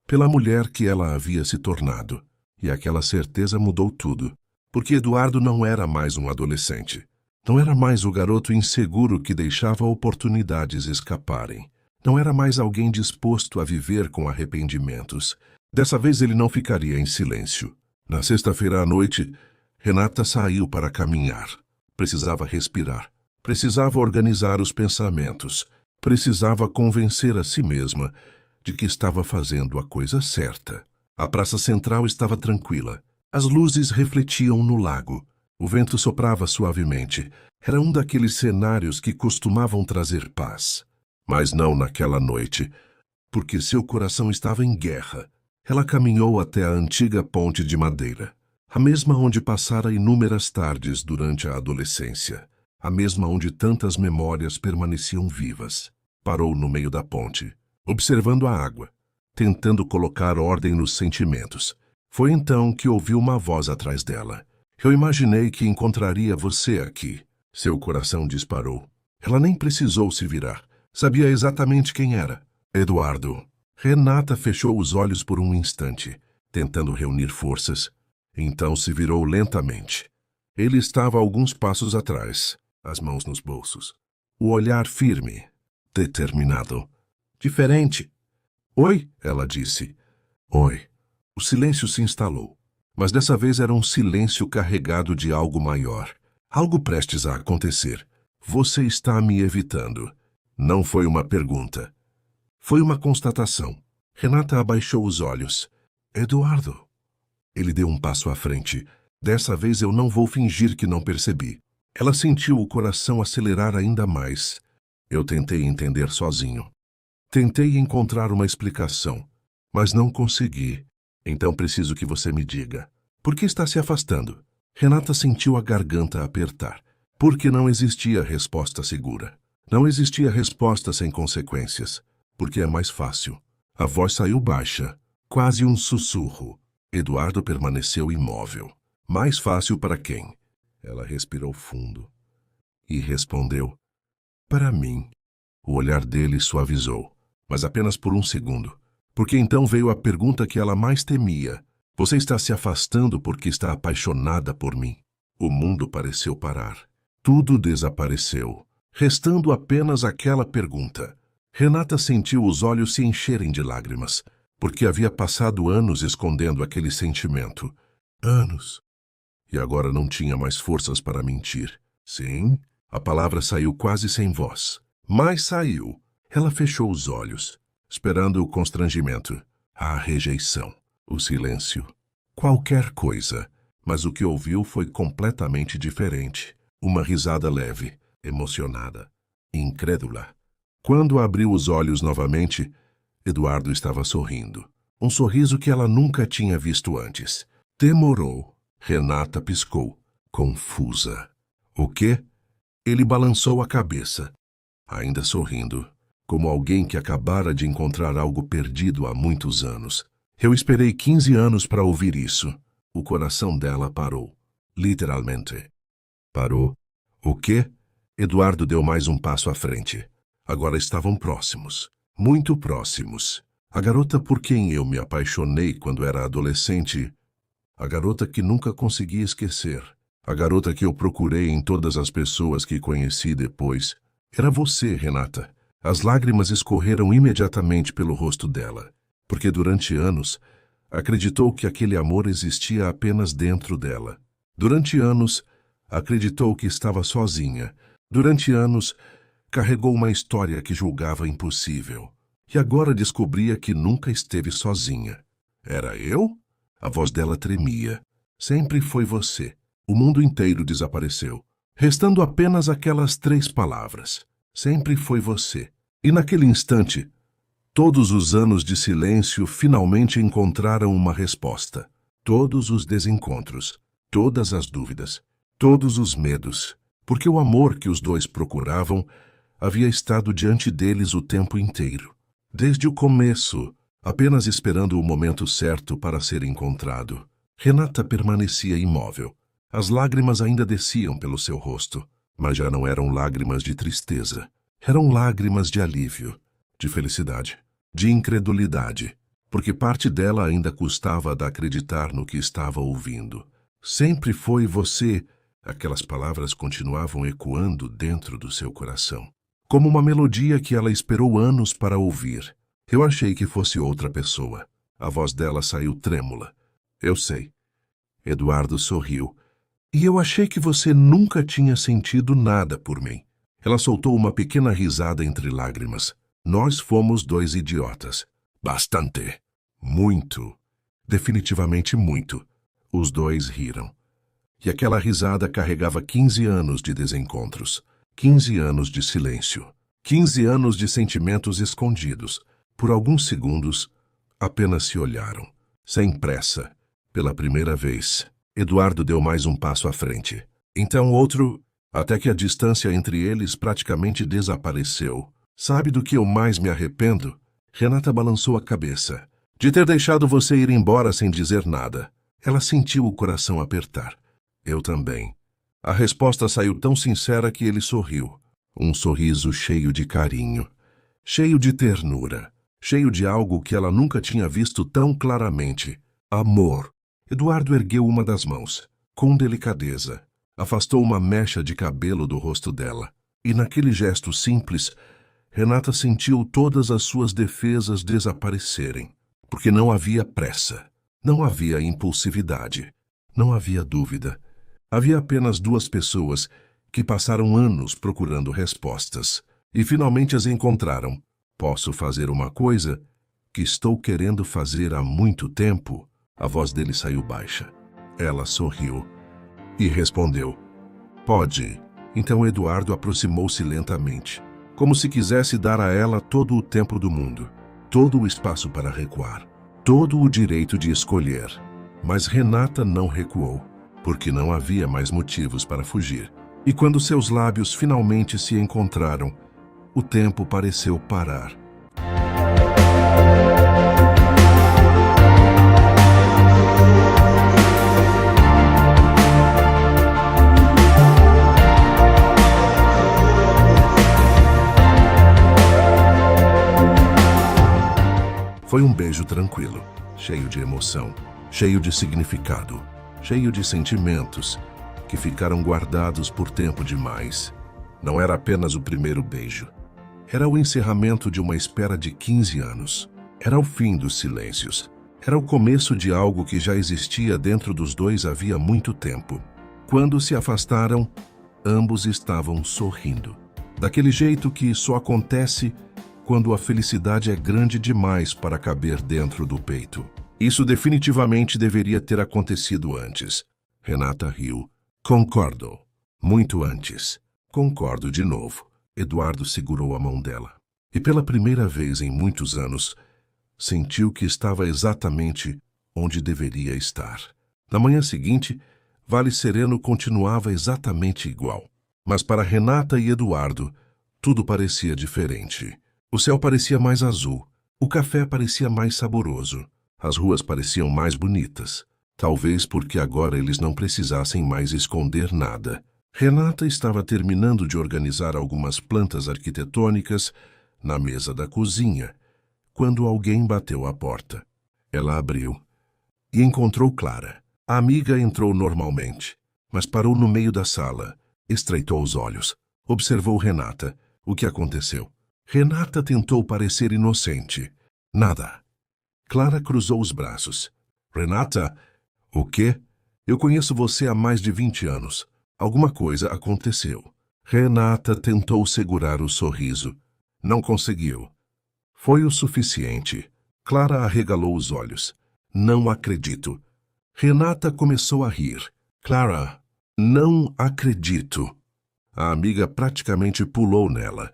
pela mulher que ela havia se tornado. E aquela certeza mudou tudo, porque Eduardo não era mais um adolescente. Não era mais o garoto inseguro que deixava oportunidades escaparem. Não era mais alguém disposto a viver com arrependimentos. Dessa vez ele não ficaria em silêncio. Na sexta-feira à noite, Renata saiu para caminhar. Precisava respirar. Precisava organizar os pensamentos. Precisava convencer a si mesma de que estava fazendo a coisa certa. A praça central estava tranquila. As luzes refletiam no lago. O vento soprava suavemente. Era um daqueles cenários que costumavam trazer paz. Mas não naquela noite, porque seu coração estava em guerra. Ela caminhou até a antiga ponte de madeira, a mesma onde passara inúmeras tardes durante a adolescência, a mesma onde tantas memórias permaneciam vivas. Parou no meio da ponte, observando a água, tentando colocar ordem nos sentimentos. Foi então que ouviu uma voz atrás dela. Eu imaginei que encontraria você aqui. Seu coração disparou. Ela nem precisou se virar. Sabia exatamente quem era. Eduardo. Renata fechou os olhos por um instante, tentando reunir forças. Então se virou lentamente. Ele estava a alguns passos atrás, as mãos nos bolsos. O olhar firme, determinado. Diferente. Oi, ela disse. Oi. O silêncio se instalou, mas dessa vez era um silêncio carregado de algo maior. Algo prestes a acontecer. Você está me evitando. Não foi uma pergunta. Foi uma constatação. Renata abaixou os olhos. Eduardo. Ele deu um passo à frente. Dessa vez eu não vou fingir que não percebi. Ela sentiu o coração acelerar ainda mais. Eu tentei entender sozinho. Tentei encontrar uma explicação, mas não consegui. Então preciso que você me diga. Por que está se afastando? Renata sentiu a garganta apertar. Porque não existia resposta segura. Não existia resposta sem consequências. Porque é mais fácil. A voz saiu baixa, quase um sussurro. Eduardo permaneceu imóvel. Mais fácil para quem? Ela respirou fundo e respondeu. Para mim. O olhar dele suavizou, mas apenas por um segundo. Porque então veio a pergunta que ela mais temia. Você está se afastando porque está apaixonada por mim? O mundo pareceu parar. Tudo desapareceu, restando apenas aquela pergunta. Renata sentiu os olhos se encherem de lágrimas, porque havia passado anos escondendo aquele sentimento. Anos. E agora não tinha mais forças para mentir. Sim, a palavra saiu quase sem voz. Mas saiu. Ela fechou os olhos, esperando o constrangimento, a rejeição, o silêncio. Qualquer coisa, mas o que ouviu foi completamente diferente. Uma risada leve, emocionada, incrédula. Quando abriu os olhos novamente, Eduardo estava sorrindo. Um sorriso que ela nunca tinha visto antes. Demorou. Renata piscou, confusa. O quê? Ele balançou a cabeça, ainda sorrindo, como alguém que acabara de encontrar algo perdido há muitos anos. Eu esperei 15 anos para ouvir isso. O coração dela parou. Literalmente. Parou. O quê? Eduardo deu mais um passo à frente. Agora estavam próximos. Muito próximos. A garota por quem eu me apaixonei quando era adolescente. A garota que nunca consegui esquecer. A garota que eu procurei em todas as pessoas que conheci depois. Era você, Renata. As lágrimas escorreram imediatamente pelo rosto dela, porque durante anos acreditou que aquele amor existia apenas dentro dela. Durante anos acreditou que estava sozinha. Durante anos carregou uma história que julgava impossível. E agora descobria que nunca esteve sozinha. Era eu? A voz dela tremia. Sempre foi você. O mundo inteiro desapareceu, restando apenas aquelas 3 palavras. Sempre foi você. E naquele instante, todos os anos de silêncio finalmente encontraram uma resposta. Todos os desencontros, todas as dúvidas, todos os medos, porque o amor que os dois procuravam havia estado diante deles o tempo inteiro. Desde o começo, apenas esperando o momento certo para ser encontrado. Renata permanecia imóvel. As lágrimas ainda desciam pelo seu rosto, mas já não eram lágrimas de tristeza. Eram lágrimas de alívio, de felicidade, de incredulidade, porque parte dela ainda custava de acreditar no que estava ouvindo. Sempre foi você. Aquelas palavras continuavam ecoando dentro do seu coração, como uma melodia que ela esperou anos para ouvir. Eu achei que fosse outra pessoa. A voz dela saiu trêmula. Eu sei. Eduardo sorriu. E eu achei que você nunca tinha sentido nada por mim. Ela soltou uma pequena risada entre lágrimas. Nós fomos 2 idiotas. Bastante. Muito. Definitivamente muito. Os 2 riram. E aquela risada carregava 15 anos de desencontros. 15 anos de silêncio. 15 anos de sentimentos escondidos. Por alguns segundos, apenas se olharam. sem pressa. Pela primeira vez, Eduardo deu mais um passo à frente. Então outro, até que a distância entre eles praticamente desapareceu. Sabe do que eu mais me arrependo? Renata balançou a cabeça. De ter deixado você ir embora sem dizer nada. Ela sentiu o coração apertar. Eu também. A resposta saiu tão sincera que ele sorriu. Um sorriso cheio de carinho, cheio de ternura, cheio de algo que ela nunca tinha visto tão claramente. Amor. Eduardo ergueu uma das mãos, com delicadeza. Afastou uma mecha de cabelo do rosto dela. E naquele gesto simples, Renata sentiu todas as suas defesas desaparecerem. Porque não havia pressa, não havia impulsividade, não havia dúvida. Havia apenas duas pessoas que passaram anos procurando respostas e finalmente as encontraram. Posso fazer uma coisa que estou querendo fazer há muito tempo? A voz dele saiu baixa. Ela sorriu e respondeu: pode. Então Eduardo aproximou-se lentamente, como se quisesse dar a ela todo o tempo do mundo, todo o espaço para recuar, todo o direito de escolher. Mas Renata não recuou, porque não havia mais motivos para fugir. E quando seus lábios finalmente se encontraram, o tempo pareceu parar. Foi um beijo tranquilo, cheio de emoção, cheio de significado, cheio de sentimentos que ficaram guardados por tempo demais. Não era apenas o primeiro beijo. Era o encerramento de uma espera de 15 anos. Era o fim dos silêncios. Era o começo de algo que já existia dentro dos dois havia muito tempo. Quando se afastaram, ambos estavam sorrindo. Daquele jeito que só acontece quando a felicidade é grande demais para caber dentro do peito. Isso definitivamente deveria ter acontecido antes. Renata riu. Concordo. Muito antes. Concordo de novo. Eduardo segurou a mão dela. E pela primeira vez em muitos anos, sentiu que estava exatamente onde deveria estar. Na manhã seguinte, Vale Sereno continuava exatamente igual. Mas para Renata e Eduardo, tudo parecia diferente. O céu parecia mais azul. O café parecia mais saboroso. As ruas pareciam mais bonitas. Talvez porque agora eles não precisassem mais esconder nada. Renata estava terminando de organizar algumas plantas arquitetônicas na mesa da cozinha, quando alguém bateu à porta. Ela abriu e encontrou Clara. A amiga entrou normalmente, mas parou no meio da sala, estreitou os olhos, observou Renata. O que aconteceu? Renata tentou parecer inocente. Nada. Clara cruzou os braços. Renata, o quê? Eu conheço você há mais de 20 anos. Alguma coisa aconteceu. Renata tentou segurar o sorriso. Não conseguiu. Foi o suficiente. Clara arregalou os olhos. Não acredito. Renata começou a rir. Clara, não acredito. A amiga praticamente pulou nela,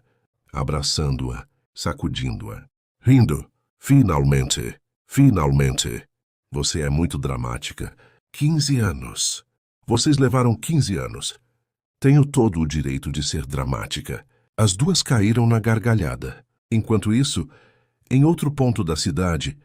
abraçando-a, sacudindo-a, rindo. Finalmente, finalmente. Você é muito dramática. 15 anos. Vocês levaram 15 anos. Tenho todo o direito de ser dramática. As duas caíram na gargalhada. Enquanto isso, em outro ponto da cidade,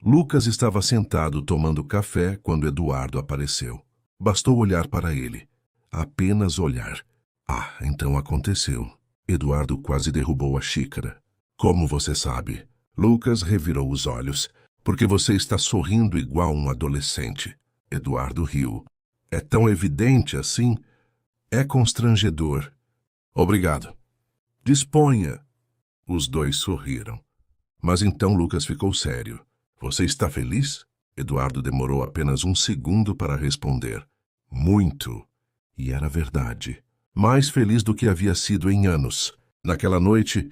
Lucas estava sentado tomando café quando Eduardo apareceu. Bastou olhar para ele. Apenas olhar. Ah, então aconteceu. Eduardo quase derrubou a xícara. Como você sabe? Lucas revirou os olhos. Porque você está sorrindo igual um adolescente. Eduardo riu. É tão evidente assim? É constrangedor. Obrigado. Disponha. Os dois sorriram. Mas então Lucas ficou sério. Você está feliz? Eduardo demorou apenas um segundo para responder. Muito. E era verdade. Mais feliz do que havia sido em anos. Naquela noite,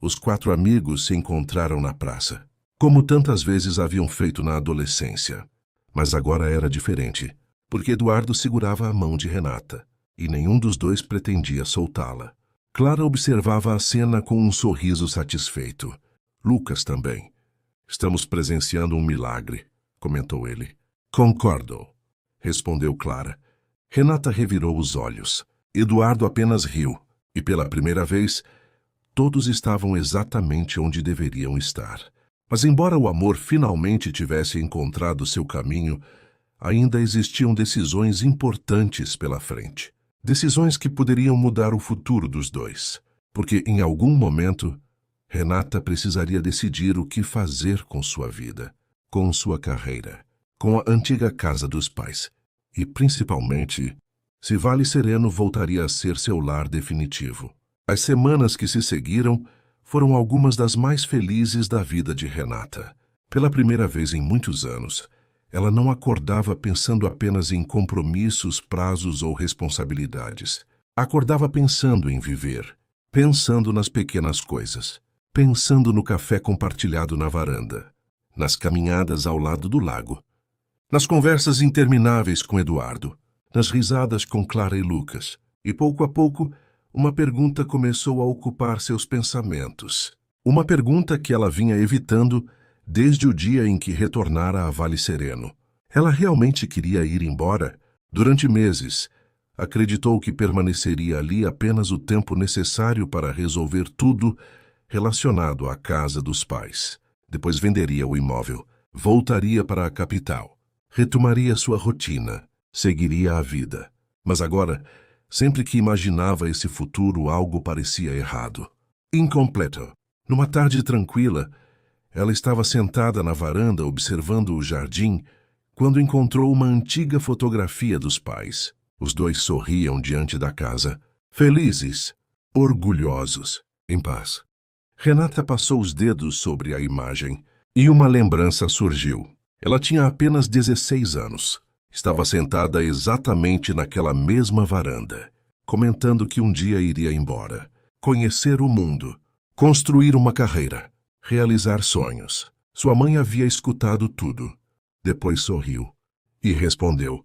os 4 amigos se encontraram na praça, como tantas vezes haviam feito na adolescência. Mas agora era diferente, porque Eduardo segurava a mão de Renata, e nenhum dos dois pretendia soltá-la. Clara observava a cena com um sorriso satisfeito. Lucas também. Estamos presenciando um milagre. comentou ele. Concordo, respondeu Clara. Renata revirou os olhos. Eduardo apenas riu, e pela primeira vez, todos estavam exatamente onde deveriam estar. Mas embora o amor finalmente tivesse encontrado seu caminho, ainda existiam decisões importantes pela frente. Decisões que poderiam mudar o futuro dos dois. Porque, em algum momento, Renata precisaria decidir o que fazer com sua vida, com sua carreira, com a antiga casa dos pais. E, principalmente, se Vale Sereno voltaria a ser seu lar definitivo. As semanas que se seguiram foram algumas das mais felizes da vida de Renata. Pela primeira vez em muitos anos, ela não acordava pensando apenas em compromissos, prazos ou responsabilidades. Acordava pensando em viver, pensando nas pequenas coisas, pensando no café compartilhado na varanda, nas caminhadas ao lado do lago, nas conversas intermináveis com Eduardo, nas risadas com Clara e Lucas. E pouco a pouco, uma pergunta começou a ocupar seus pensamentos. Uma pergunta que ela vinha evitando desde o dia em que retornara a Vale Sereno. Ela realmente queria ir embora? Durante meses, acreditou que permaneceria ali apenas o tempo necessário para resolver tudo relacionado à casa dos pais. Depois venderia o imóvel, voltaria para a capital, retomaria sua rotina, seguiria a vida. Mas agora, sempre que imaginava esse futuro, algo parecia errado. Incompleto. Numa tarde tranquila, ela estava sentada na varanda observando o jardim quando encontrou uma antiga fotografia dos pais. Os dois sorriam diante da casa, felizes, orgulhosos, em paz. Renata passou os dedos sobre a imagem e uma lembrança surgiu. Ela tinha apenas 16 anos. Estava sentada exatamente naquela mesma varanda, comentando que um dia iria embora, conhecer o mundo, construir uma carreira, realizar sonhos. Sua mãe havia escutado tudo. Depois sorriu e respondeu: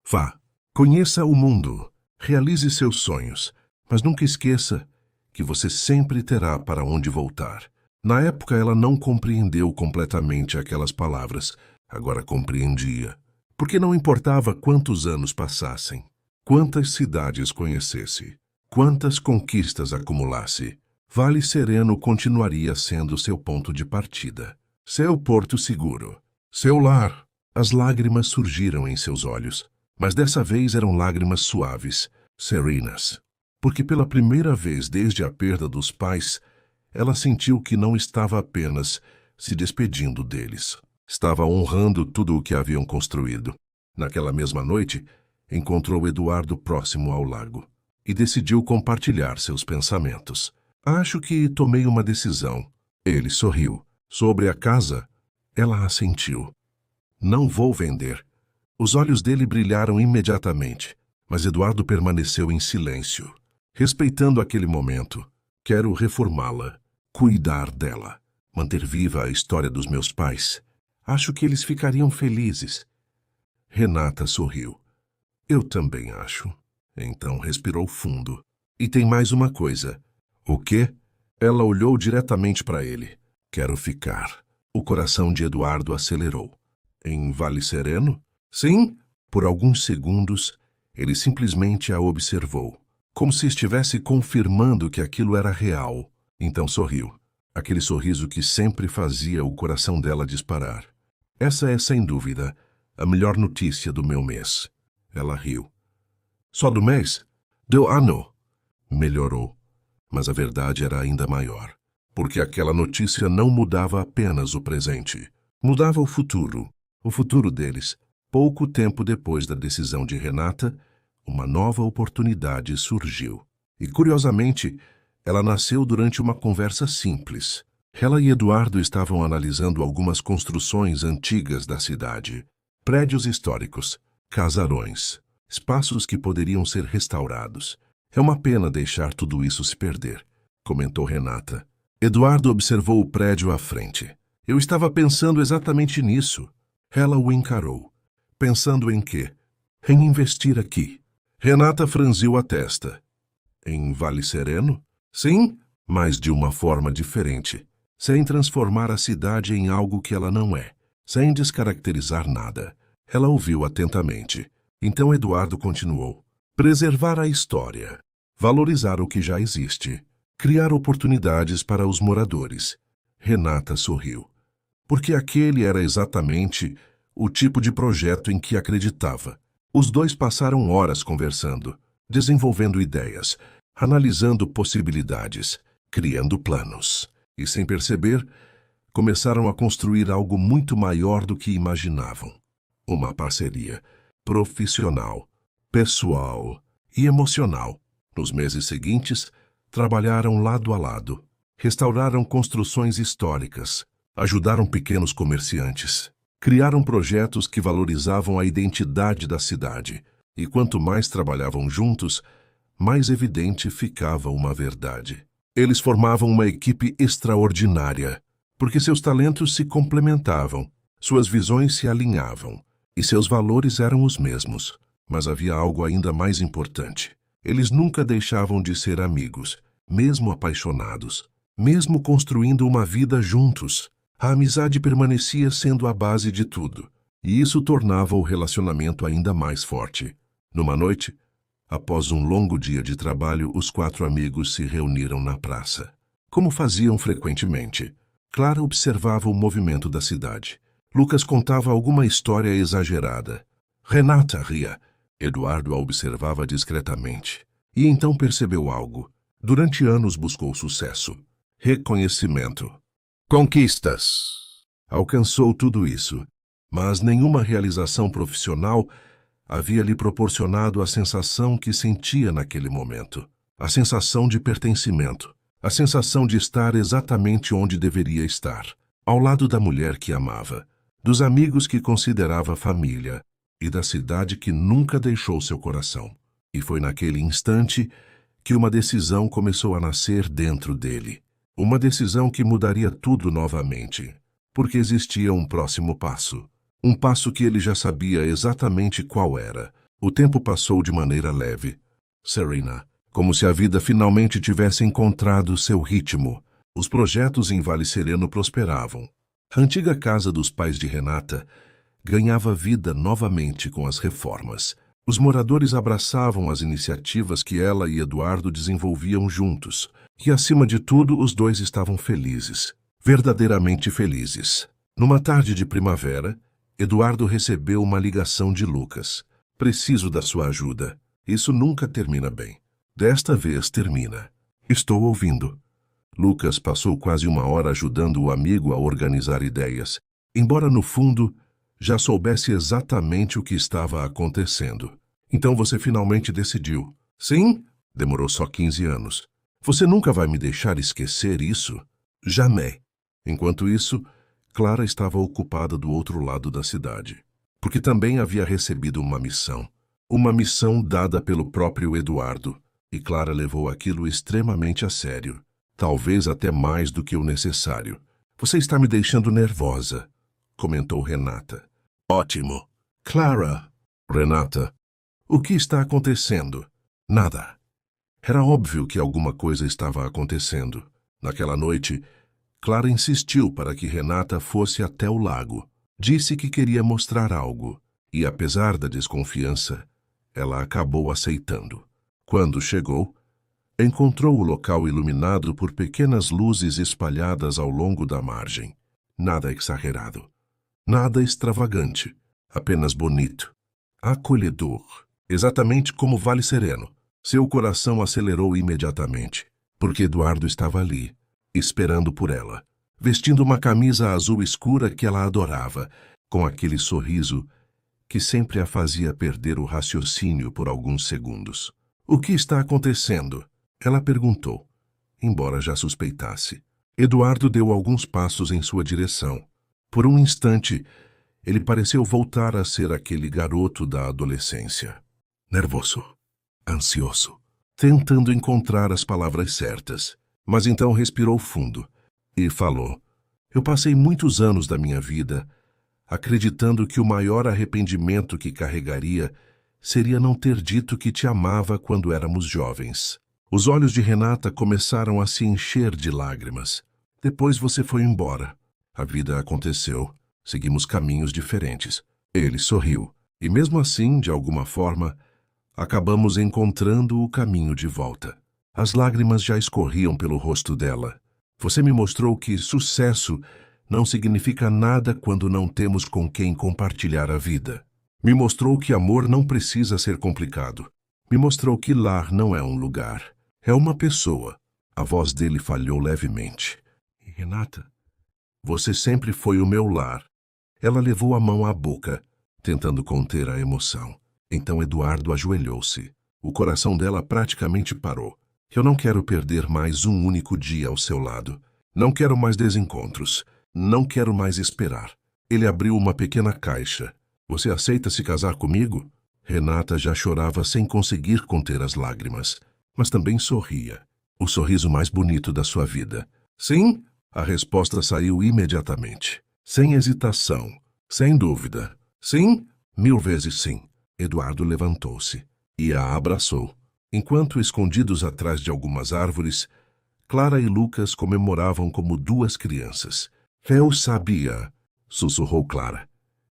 Vá, conheça o mundo, realize seus sonhos, mas nunca esqueça que você sempre terá para onde voltar. Na época ela não compreendeu completamente aquelas palavras, agora compreendia. Porque não importava quantos anos passassem, quantas cidades conhecesse, quantas conquistas acumulasse, Vale Sereno continuaria sendo seu ponto de partida, seu porto seguro, seu lar. As lágrimas surgiram em seus olhos, mas dessa vez eram lágrimas suaves, serenas. Porque pela primeira vez desde a perda dos pais, ela sentiu que não estava apenas se despedindo deles. Estava honrando tudo o que haviam construído. Naquela mesma noite, encontrou Eduardo próximo ao lago e decidiu compartilhar seus pensamentos. Acho que tomei uma decisão. Ele sorriu. Sobre a casa, ela assentiu. Não vou vender. Os olhos dele brilharam imediatamente, mas Eduardo permaneceu em silêncio, respeitando aquele momento. Quero reformá-la, cuidar dela, manter viva a história dos meus pais. Acho que eles ficariam felizes. Renata sorriu. Eu também acho. Então respirou fundo. E tem mais uma coisa. O quê? Ela olhou diretamente para ele. Quero ficar. O coração de Eduardo acelerou. Em Vale Sereno? Sim. Por alguns segundos, ele simplesmente a observou, como se estivesse confirmando que aquilo era real. Então sorriu. Aquele sorriso que sempre fazia o coração dela disparar. Essa é, sem dúvida, a melhor notícia do meu mês. Ela riu. Só do mês? Do ano. Melhorou. Mas a verdade era ainda maior. Porque aquela notícia não mudava apenas o presente. Mudava o futuro deles. Pouco tempo depois da decisão de Renata, uma nova oportunidade surgiu. E, curiosamente, ela nasceu durante uma conversa simples. Ela e Eduardo estavam analisando algumas construções antigas da cidade. Prédios históricos, casarões, espaços que poderiam ser restaurados. É uma pena deixar tudo isso se perder, comentou Renata. Eduardo observou o prédio à frente. Eu estava pensando exatamente nisso. Ela o encarou. Pensando em quê? Em investir aqui. Renata franziu a testa. Em Vale Sereno? Sim, mas de uma forma diferente. Sem transformar a cidade em algo que ela não é. sem descaracterizar nada. Ela ouviu atentamente. Então Eduardo continuou. Preservar a história. Valorizar o que já existe. Criar oportunidades para os moradores. Renata sorriu. Porque aquele era exatamente o tipo de projeto em que acreditava. Os dois passaram horas conversando, desenvolvendo ideias, analisando possibilidades, criando planos. E sem perceber, começaram a construir algo muito maior do que imaginavam. Uma parceria profissional, pessoal e emocional. Nos meses seguintes, trabalharam lado a lado, restauraram construções históricas, ajudaram pequenos comerciantes, criaram projetos que valorizavam a identidade da cidade. E quanto mais trabalhavam juntos, mais evidente ficava uma verdade. Eles formavam uma equipe extraordinária, porque seus talentos se complementavam, suas visões se alinhavam, e seus valores eram os mesmos. Mas havia algo ainda mais importante. Eles nunca deixavam de ser amigos, mesmo apaixonados, mesmo construindo uma vida juntos. A amizade permanecia sendo a base de tudo, e isso tornava o relacionamento ainda mais forte. Numa noite, após um longo dia de trabalho, os 4 amigos se reuniram na praça. Como faziam frequentemente, Clara observava o movimento da cidade. Lucas contava alguma história exagerada. Renata ria. Eduardo a observava discretamente. E então percebeu algo. Durante anos buscou sucesso, reconhecimento, conquistas. Alcançou tudo isso, mas nenhuma realização profissional havia lhe proporcionado a sensação que sentia naquele momento. A sensação de pertencimento, a sensação de estar exatamente onde deveria estar, ao lado da mulher que amava, dos amigos que considerava família e da cidade que nunca deixou seu coração. E foi naquele instante que uma decisão começou a nascer dentro dele. Uma decisão que mudaria tudo novamente, porque existia um próximo passo. Um passo que ele já sabia exatamente qual era. O tempo passou de maneira leve, serena, como se a vida finalmente tivesse encontrado seu ritmo. Os projetos em Vale Sereno prosperavam. A antiga casa dos pais de Renata ganhava vida novamente com as reformas. Os moradores abraçavam as iniciativas que ela e Eduardo desenvolviam juntos. E, acima de tudo, os dois estavam felizes, verdadeiramente felizes. Numa tarde de primavera, Eduardo recebeu uma ligação de Lucas. Preciso da sua ajuda. Isso nunca termina bem. Desta vez termina. Estou ouvindo. Lucas passou quase uma hora ajudando o amigo a organizar ideias, embora no fundo já soubesse exatamente o que estava acontecendo. Então você finalmente decidiu. Sim? Demorou só 15 anos. Você nunca vai me deixar esquecer isso? Jamais. Enquanto isso, Clara estava ocupada do outro lado da cidade, porque também havia recebido uma missão dada pelo próprio Eduardo, e Clara levou aquilo extremamente a sério, talvez até mais do que o necessário. Você está me deixando nervosa, comentou Renata. Ótimo. Clara. Renata. O que está acontecendo? Nada. Era óbvio que alguma coisa estava acontecendo. Naquela noite, Clara insistiu para que Renata fosse até o lago. Disse que queria mostrar algo, e apesar da desconfiança, ela acabou aceitando. Quando chegou, encontrou o local iluminado por pequenas luzes espalhadas ao longo da margem. Nada exagerado, nada extravagante, apenas bonito, acolhedor, exatamente como Vale Sereno. Seu coração acelerou imediatamente, porque Eduardo estava ali, esperando por ela, vestindo uma camisa azul escura que ela adorava, com aquele sorriso que sempre a fazia perder o raciocínio por alguns segundos. O que está acontecendo? Ela perguntou, embora já suspeitasse. Eduardo deu alguns passos em sua direção. Por um instante, ele pareceu voltar a ser aquele garoto da adolescência. Nervoso, ansioso, tentando encontrar as palavras certas. Mas então respirou fundo e falou. Eu passei muitos anos da minha vida acreditando que o maior arrependimento que carregaria seria não ter dito que te amava quando éramos jovens. Os olhos de Renata começaram a se encher de lágrimas. Depois você foi embora. A vida aconteceu. Seguimos caminhos diferentes. Ele sorriu. E mesmo assim, de alguma forma, acabamos encontrando o caminho de volta. As lágrimas já escorriam pelo rosto dela. Você me mostrou que sucesso não significa nada quando não temos com quem compartilhar a vida. Me mostrou que amor não precisa ser complicado. Me mostrou que lar não é um lugar, é uma pessoa. A voz dele falhou levemente. Renata, você sempre foi o meu lar. Ela levou a mão à boca, tentando conter a emoção. Então Eduardo ajoelhou-se. O coração dela praticamente parou. Eu não quero perder mais um único dia ao seu lado. Não quero mais desencontros. Não quero mais esperar. Ele abriu uma pequena caixa. Você aceita se casar comigo? Renata já chorava sem conseguir conter as lágrimas, mas também sorria. O sorriso mais bonito da sua vida. Sim? A resposta saiu imediatamente. Sem hesitação. Sem dúvida. Sim? 1000 vezes sim. Eduardo levantou-se e a abraçou. Enquanto, escondidos atrás de algumas árvores, Clara e Lucas comemoravam como duas crianças. Eu sabia, sussurrou Clara.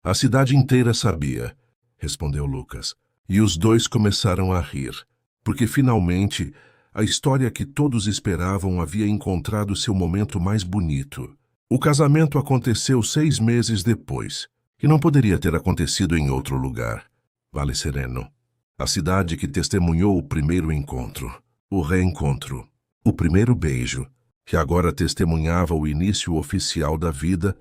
A cidade inteira sabia, respondeu Lucas. E os dois começaram a rir, porque finalmente a história que todos esperavam havia encontrado seu momento mais bonito. O casamento aconteceu 6 meses depois, e não poderia ter acontecido em outro lugar. Vale Sereno. A cidade que testemunhou o primeiro encontro, o reencontro, o primeiro beijo, que agora testemunhava o início oficial da vida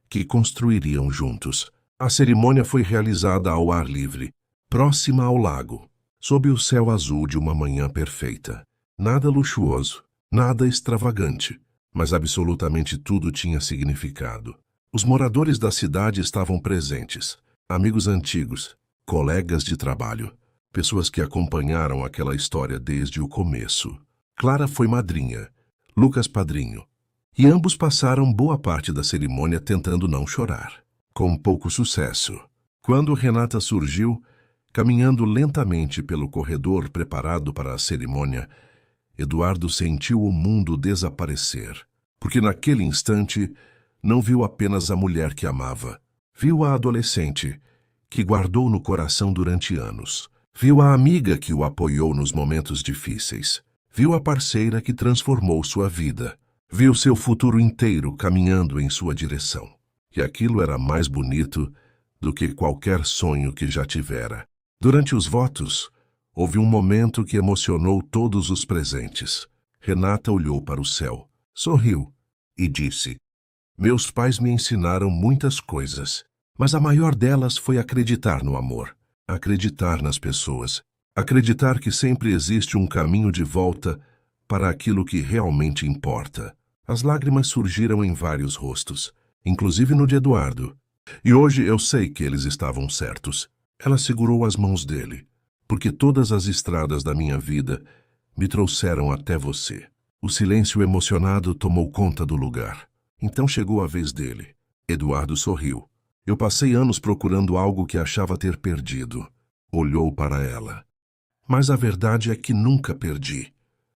que construiriam juntos. A cerimônia foi realizada ao ar livre, próxima ao lago, sob o céu azul de uma manhã perfeita. Nada luxuoso, nada extravagante, mas absolutamente tudo tinha significado. Os moradores da cidade estavam presentes, amigos antigos, colegas de trabalho, pessoas que acompanharam aquela história desde o começo. Clara foi madrinha, Lucas padrinho, e ambos passaram boa parte da cerimônia tentando não chorar, com pouco sucesso. Quando Renata surgiu, caminhando lentamente pelo corredor preparado para a cerimônia, Eduardo sentiu o mundo desaparecer, porque naquele instante não viu apenas a mulher que amava, viu a adolescente, que guardou no coração durante anos. Viu a amiga que o apoiou nos momentos difíceis. Viu a parceira que transformou sua vida. Viu seu futuro inteiro caminhando em sua direção. E aquilo era mais bonito do que qualquer sonho que já tivera. Durante os votos, houve um momento que emocionou todos os presentes. Renata olhou para o céu, sorriu e disse: Meus pais me ensinaram muitas coisas, mas a maior delas foi acreditar no amor. Acreditar nas pessoas. Acreditar que sempre existe um caminho de volta para aquilo que realmente importa. As lágrimas surgiram em vários rostos, inclusive no de Eduardo. E hoje eu sei que eles estavam certos. Ela segurou as mãos dele, porque todas as estradas da minha vida me trouxeram até você. O silêncio emocionado tomou conta do lugar. Então chegou a vez dele. Eduardo sorriu. Eu passei anos procurando algo que achava ter perdido. Olhou para ela. Mas a verdade é que nunca perdi.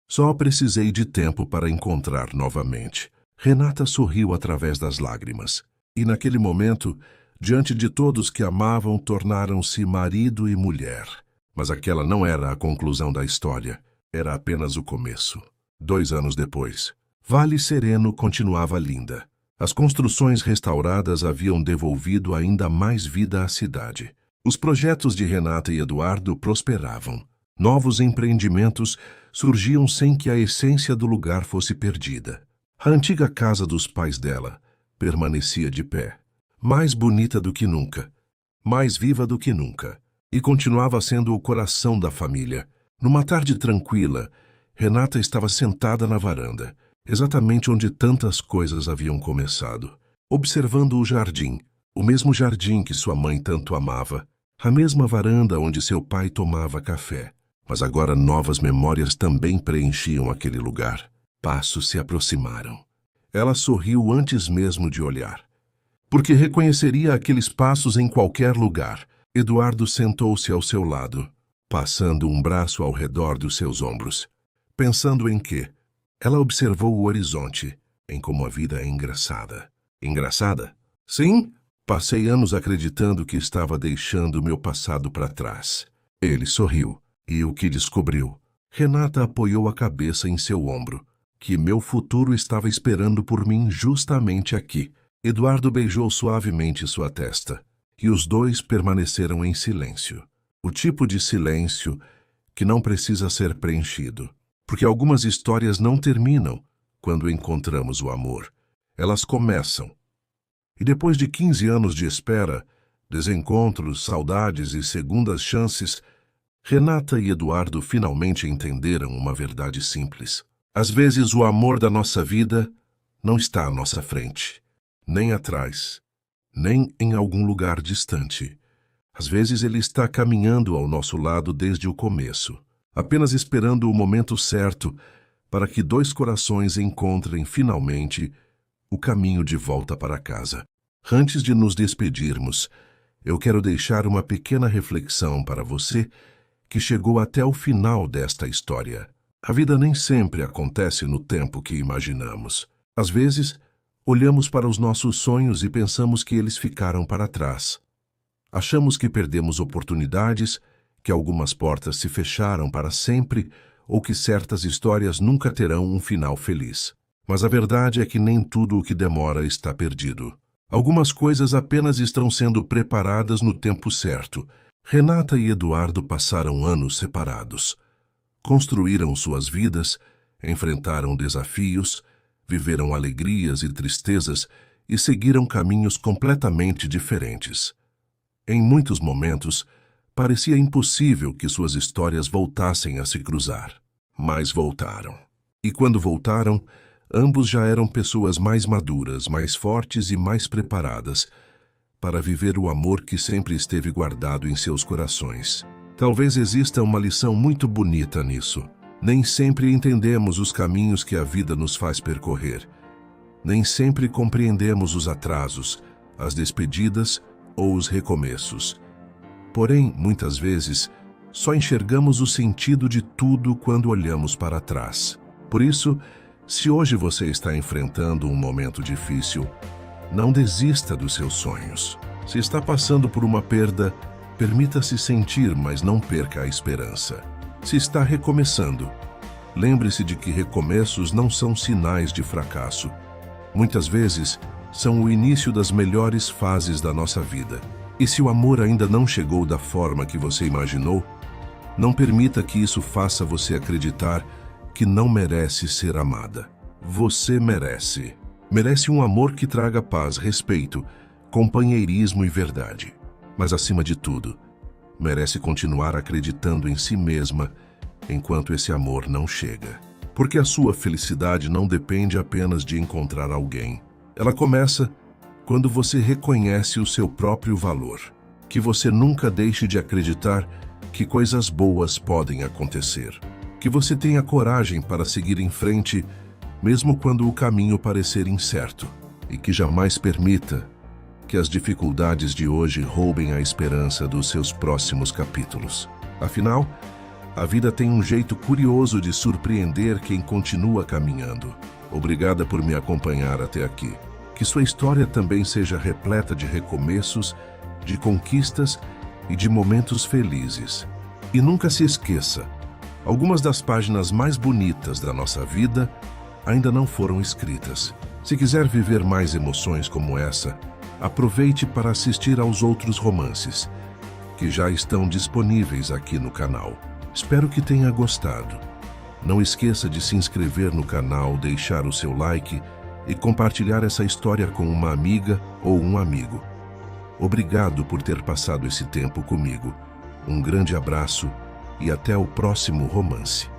Só precisei de tempo para encontrar novamente. Renata sorriu através das lágrimas. E naquele momento, diante de todos que amavam, tornaram-se marido e mulher. Mas aquela não era a conclusão da história. Era apenas o começo. 2 anos depois, Vale Sereno continuava linda. As construções restauradas haviam devolvido ainda mais vida à cidade. Os projetos de Renata e Eduardo prosperavam. Novos empreendimentos surgiam sem que a essência do lugar fosse perdida. A antiga casa dos pais dela permanecia de pé, mais bonita do que nunca, mais viva do que nunca, e continuava sendo o coração da família. Numa tarde tranquila, Renata estava sentada na varanda, exatamente onde tantas coisas haviam começado, observando o jardim, o mesmo jardim que sua mãe tanto amava, a mesma varanda onde seu pai tomava café. Mas agora novas memórias também preenchiam aquele lugar. Passos se aproximaram. Ela sorriu antes mesmo de olhar, porque reconheceria aqueles passos em qualquer lugar. Eduardo sentou-se ao seu lado, passando um braço ao redor dos seus ombros. Pensando em quê? Ela observou o horizonte, em como a vida é engraçada. Engraçada? Sim, Passei anos acreditando que estava deixando meu passado para trás. Ele sorriu. E o que descobriu? Renata apoiou a cabeça em seu ombro. Que meu futuro estava esperando por mim justamente aqui. Eduardo beijou suavemente sua testa. E os dois permaneceram em silêncio. O tipo de silêncio que não precisa ser preenchido. Porque algumas histórias não terminam quando encontramos o amor. Elas começam. E depois de 15 anos de espera, desencontros, saudades e segundas chances, Renata e Eduardo finalmente entenderam uma verdade simples. Às vezes o amor da nossa vida não está à nossa frente, nem atrás, nem em algum lugar distante. Às vezes ele está caminhando ao nosso lado desde o começo, apenas esperando o momento certo para que dois corações encontrem finalmente o caminho de volta para casa. Antes de nos despedirmos, eu quero deixar uma pequena reflexão para você que chegou até o final desta história. A vida nem sempre acontece no tempo que imaginamos. Às vezes, olhamos para os nossos sonhos e pensamos que eles ficaram para trás. Achamos que perdemos oportunidades, que algumas portas se fecharam para sempre ou que certas histórias nunca terão um final feliz. Mas a verdade é que nem tudo o que demora está perdido. Algumas coisas apenas estão sendo preparadas no tempo certo. Renata e Eduardo passaram anos separados. Construíram suas vidas, enfrentaram desafios, viveram alegrias e tristezas e seguiram caminhos completamente diferentes. Em muitos momentos, parecia impossível que suas histórias voltassem a se cruzar. Mas voltaram. E quando voltaram, ambos já eram pessoas mais maduras, mais fortes e mais preparadas para viver o amor que sempre esteve guardado em seus corações. Talvez exista uma lição muito bonita nisso. Nem sempre entendemos os caminhos que a vida nos faz percorrer. Nem sempre compreendemos os atrasos, as despedidas ou os recomeços. Porém, muitas vezes, só enxergamos o sentido de tudo quando olhamos para trás. Por isso, se hoje você está enfrentando um momento difícil, não desista dos seus sonhos. Se está passando por uma perda, permita-se sentir, mas não perca a esperança. Se está recomeçando, lembre-se de que recomeços não são sinais de fracasso. Muitas vezes, são o início das melhores fases da nossa vida. E se o amor ainda não chegou da forma que você imaginou, não permita que isso faça você acreditar que não merece ser amada. Você merece. Merece um amor que traga paz, respeito, companheirismo e verdade. Mas, acima de tudo, merece continuar acreditando em si mesma enquanto esse amor não chega. Porque a sua felicidade não depende apenas de encontrar alguém. Ela começa quando você reconhece o seu próprio valor. Que você nunca deixe de acreditar que coisas boas podem acontecer. Que você tenha coragem para seguir em frente, mesmo quando o caminho parecer incerto. E que jamais permita que as dificuldades de hoje roubem a esperança dos seus próximos capítulos. Afinal, a vida tem um jeito curioso de surpreender quem continua caminhando. Obrigada por me acompanhar até aqui. Que sua história também seja repleta de recomeços, de conquistas e de momentos felizes. E nunca se esqueça, algumas das páginas mais bonitas da nossa vida ainda não foram escritas. Se quiser viver mais emoções como essa, aproveite para assistir aos outros romances, que já estão disponíveis aqui no canal. Espero que tenha gostado. Não esqueça de se inscrever no canal, deixar o seu like e compartilhar essa história com uma amiga ou um amigo. Obrigado por ter passado esse tempo comigo. Um grande abraço e até o próximo romance.